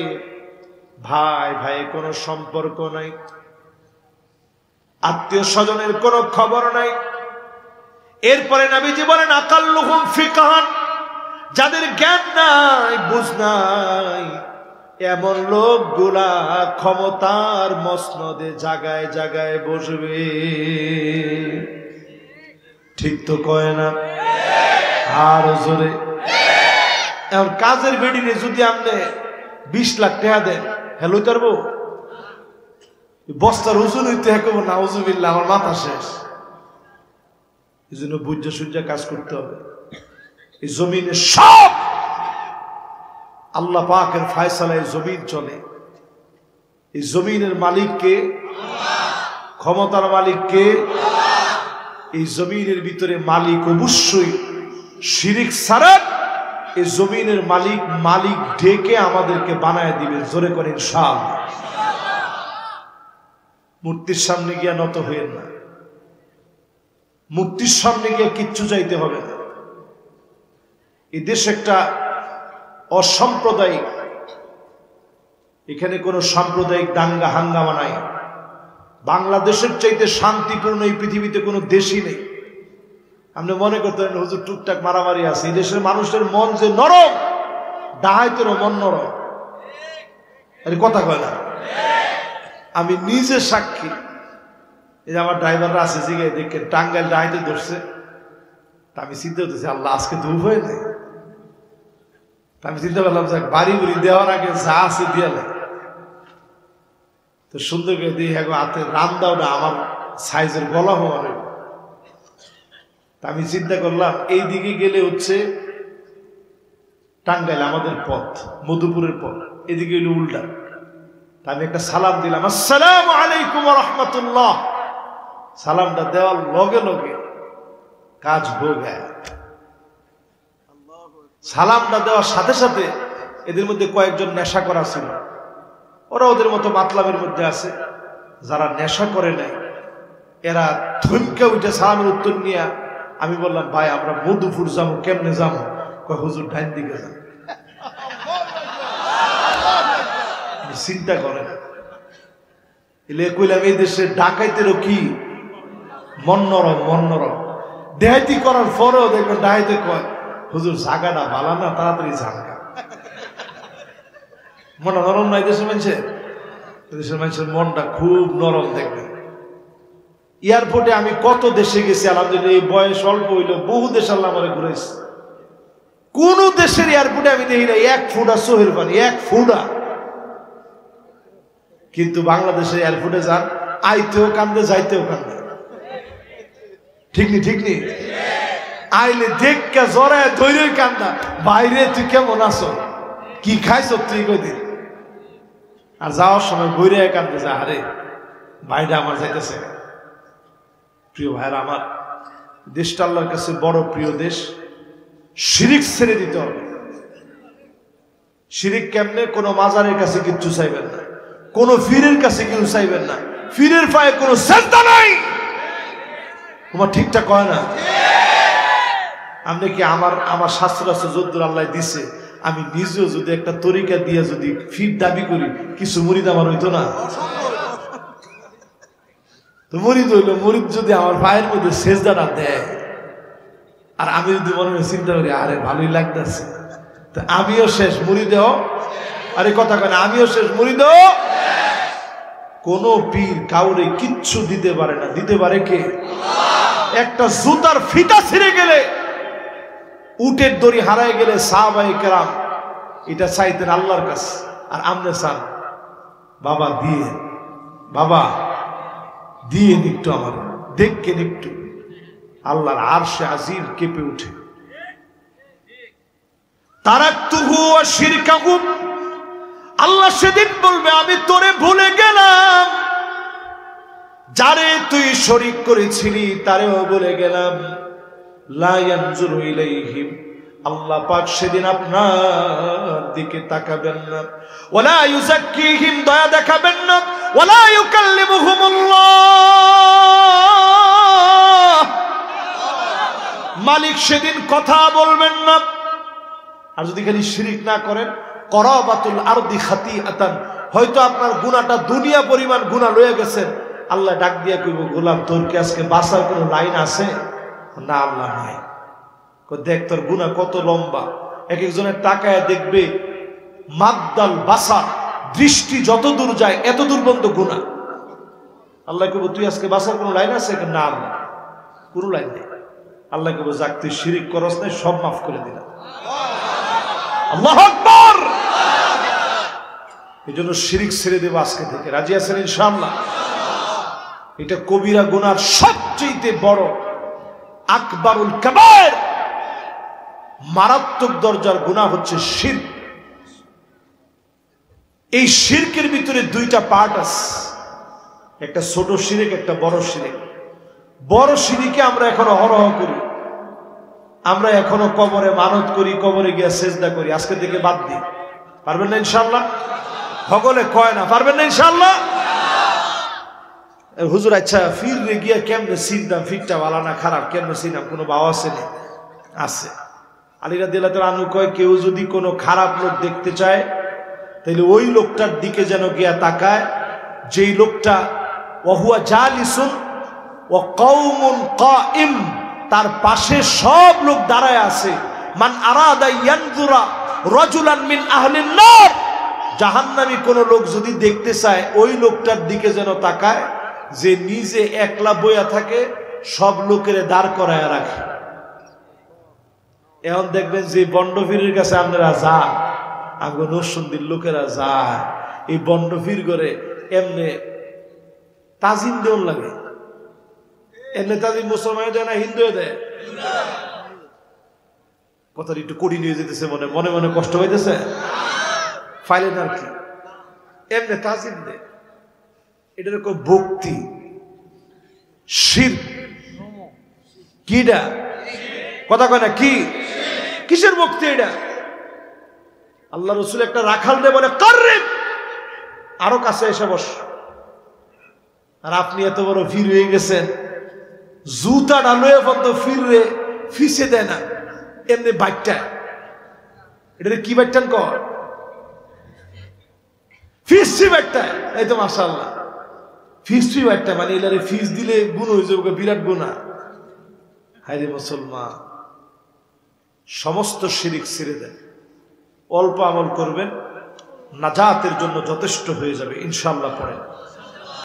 ভাই ভাই কোনো সম্পর্ক নাই, আত্মীয় স্বজনের কোনো খবর নাই। এরপরে নবীজি বলেন আকাল্লুহুম ফিকহান, যাদের জ্ঞান নাই, বুঝ নাই, এমন লোকগুলা ক্ষমতার মসনদে জায়গায় জায়গায় বসবে। ঠিক তো কয় না? আর জোরে। এখন কাজের বেডিনে যদি আপনি 20 লাখ টাকা দেন, হ্যালো করবো, বস্তার ওজন হইতে হ্যাঁ না, উজুবিল্লাহ, আমার মাথা শেষ। এই জন্য বুঝা সুঝা কাজ করতে হবে। এই জমিনে সব আল্লাহ পাকের ফায়সালায় জমিন চলে। এই জমিনের মালিককে, ক্ষমতার মালিককে, এই জমিনের ভিতরে মালিক অবশ্যই শিরিক ছাড়া এই জমিনের মালিক ডেকে আমাদেরকে বানায় দিবে। জোরে করে ইনশাআল্লাহ। মূর্তির সামনে গিয়া নত হইেন না, মূর্তির সামনে গিয়ে কিচ্ছু চাইতে হবে না। এই দেশ একটা অসাম্প্রদায়িক, এখানে কোনো সাম্প্রদায়িক দাঙ্গা হাঙ্গামা নাই। বাংলাদেশের চাইতে শান্তিপূর্ণ এই পৃথিবীতে কোনো দেশই নেই। আপনি মনে করতেন হুজুর টুকটাক মারামারি আছে, এই দেশের মানুষের মন যে নরম, ডাহাইতেরও মন নরম। এর কথা কয় না, আমি নিজে সাক্ষী। এই যে আমার ড্রাইভাররা আছে জিগায় দেখেন টাঙ্গাইল ডাহাইতে ধরছে, তা আমি চিন্তা করতেছি আল্লাহ আজকে তো উভয় নেই। আমি চিন্তা করলাম যে বাড়ি বুড়ি দেওয়ার আগে যা আছে দিয়ে নেই, তো সুন্দর করে দিয়ে হাতে রান দাও না আমার সাইজের গলা হওয়া। আমি চিন্তা করলাম এই দিকে গেলে হচ্ছে টাঙ্গাইল আমাদের পথ, মধুপুরের পথ, এদিকে হইল উল্টা। তা আমি একটা সালাম দিলাম, আসসালামু আলাইকুম ওয়া রাহমাতুল্লাহ। সালামটা দেওয়ার লগে লগে কাজ হয়ে গেল। সালামটা দেওয়ার সাথে সাথে এদের মধ্যে কয়েকজন নেশা করা ছিল, ওরা ওদের মতো মাতলামের মধ্যে আছে। যারা নেশা করে নাই এরা ধমকে উঠে সালামের উত্তর নিয়ে, আমি বললাম ভাই আমরা মধুপুর যাবো, কেমনে যাবো? কয় হুজুর ডাইন দিকে যান। চিন্তা করেন, এলে কইলাম এই দেশে ডাকাইতেরও কি মন নরম, মন নরম। দেহাইতি করার পরেও দেখবেন ডাকাইতে কয় হুজুর জায়গাটা ভালো না, তাড়াতাড়ি জায়গা। মনটা নরম না দেশের মানুষের, দেশের মানুষের মনটা খুব নরম। দেখবেন এয়ারপোর্টে আমি কত দেশে গেছি আলহামদুলিল্লাহ, এই বয়স অল্প হইল বহু দেশ আল্লাহ আমারে ঘুরেছি। কোন দেশের এয়ারপোর্টে আমি দেখি না এক ফুটা সোহেল পানি, এক ফুটা। কিন্তু বাংলাদেশের এয়ারপোর্টে যান, আইতেও কান্দে যাইতেও কান্দে। ঠিক নি? ঠিক নি? আইলে দেখকে জড়ায় ধৈর্য কান্দা, বাইরে তুই কেমন আছো, কি খাইছ তুই কদিন। আর যাওয়ার সময় বইরে কান্দে যা, আরে বাইরে আমার যাইতেছে। প্রিয় ভাইরা আমার, দেশটা আল্লাহর কাছে বড় প্রিয় দেশ। শিরিক ছেড়ে দিতে হবে। শিরিক কেমনে? কোনো মাজারের কাছে কিচ্ছু চাইবেন না, কোনো ফিরের কাছে কিছু চাইবেন না, ফিরের পায়ে কোনো সেজদা নাই। তোমার ঠিকঠাক কয় না? আপনি কি আমার শাস্ত্র আছে যদ্দুর আল্লাহ দিছে, আমি নিজেও যদি একটা তরিকা দিয়ে যদি ফির দাবি করি, কিছু মুরিদ আমার হইতো না? তো মুরিদ হইলো, মুরিদ যদি আমার পায়ের মধ্যে সেজদা না দেয়, আর আমি যদি মনে মনে চিন্তা করি আরে ভালোই লাগতেছে, তো আমিও শেষ মুরিদেও। আরে কথা কেন, আমিও শেষ মুরিদেও। কোন পীর কাউরে কিচ্ছু দিতে পারে না, দিতে পারে কে? একটা জুতার ফিতা ছিঁড়ে গেলে, উটের দড়ি হারায় গেলে সাহাবায়ে কেরাম এটা চাইতেন আল্লাহর কাছে, আর আমনে চান বাবা দিয়ে, বাবা দিয়ে একটু আমার দেখেন একটু। আল্লাহর আরশে আজিম কেঁপে উঠে। তারাকতুহু ওয়া শিরকাহু, আল্লাহ সেদিন বলবে আমি তোরে ভুলে গেলাম, যারে তুই শরীক করেছিলি তারেও বলে গেলাম। লা ইয়ানজুরু ইলাইহিম, আল্লাহ পাক সেদিন আপনার দিকে তাকাবেন না। ওয়ালা ইউযাক্কিহিম, দয়া দেখাবেন না। ওয়ালা ইউকাল্লিমুহুমুল্লাহ, মালিক সেদিন কথা বলবেন না। আর যদি খালি শিরিক না করেন, করাবাতুল আরদি খাতিআতান, হয়তো আপনার গুনাহটা দুনিয়া পরিমাণ গুনাহ লয়ে গেছেন, আল্লাহ ডাক দিয়া কইব গোলাম তোর কি আজকে বাঁচার কোনো লাইন আছে? না আল্লাহ নাই। দেখ তোর গুনাহ কত লম্বা। এক একজনের তাকায় দেখবে মাদ্দাল বাসার, দৃষ্টি যত দূর যায় এত দূর পর্যন্ত গুনাহ। আল্লাহ কইব তুই আজকে বাঁচার কোনো লাইন আছে? না আল্লাহ কোনো লাইন নেই। আল্লাহ কইব যাক তুই শিরিক করস নাই, সব মাফ করে দিলাম। আল্লাহু আকবার। এই জন্য শিরিক ছেড়ে দেব আজকে থেকে, রাজি আছেন ইনশাআল্লাহ? এটা কবিরা গুনার সবচেয়ে বড়, আকবারুল কাবায়ের, মারাত্মক দরজার গুনাহ হচ্ছে শিরক। এই শিরকের ভিতরে দুইটা পার্ট আছে, একটা ছোট শিরক, একটা বড় শিরক। বড় শিরকে আমরা এখনো হরহ করি, আমরা এখনো কবরে মানত করি, কবরে গিয়া সেজদা করি। আজকে থেকে বাদ দিই। পারবেন না ইনশাআল্লাহ? সকলে কয় না পারবেন না ইনশাআল্লাহ? হুজুর আচ্ছা ফির রে গিয়া কেমনে চিনতাম ফিরটা ভালো না খারাপ, কেমনে চিনাম? কোনো বাবা আছে না? আছে। আলী রাদিয়াল্লাহু তাআলা আনহু কয় কেউ যদি কোনো খারাপ লোক দেখতে চায় তাহলে ওই লোকটার দিকে যেন গিয়া তাকায় যেই লোকটা ওয়া হুয়া জালিসুন ওয়া কওমুন কাইম, তার পাশে সব লোক দাঁড়ায় আছে। মান আরাদা ইয়ানজুরা রাজুলান মিন আহলিন নার, জাহান্নামী কোন লোক যদি দেখতে চায় ওই লোকটার দিকে যেন তাকায় যে নিজে একলা বইয়া থাকে, সব লোকের দাঁড় করায় রাখে। এখন দেখবেন যে বন্ডফিরের কাছে আপনারা যান, আগে নরসিংদীর লোকেরা যায়, এই বন্ডফির করে এমনি তাজিম দেওয়ার লাগে। এমনি তাজিম মুসলমান দেয় না হিন্দু দেয়? কথাটা একটু কঠিন হয়ে যেতেছে, মনে মনে মনে কষ্ট হইতেছে, ফাইলেন আর কি। এমনি তাজিম দেয়, এটার কোনো ভক্তি শিরক। কিডা কথা কয় না কি? কিসের ভক্তি এটা? আল্লাহ রসুল একটা রাখাল দিয়ে বলে কাররিব, আরো কাছে এসে বস। আর আপনি এত বড় ফির হয়ে গেছেন, জুতা ডালুয়ে বন্ধ ফিরে ফিসে দেয় না, এমনি বাইকটা। এটা কি বাইকটান কর? ফিসি বাইকটা। এই তো মাশাআল্লাহ, ফিসি বাইকটা, মানে এলারে ফিস দিলে গুণ হয়ে যাবে, বিরাট গুণা। হায়রে মুসলমান, সমস্ত শিরিক ছেড়ে দেন, অল্প আমল করবেন, নাজাতের জন্য যথেষ্ট হয়ে যাবে ইনশাআল্লাহ। পড়েন।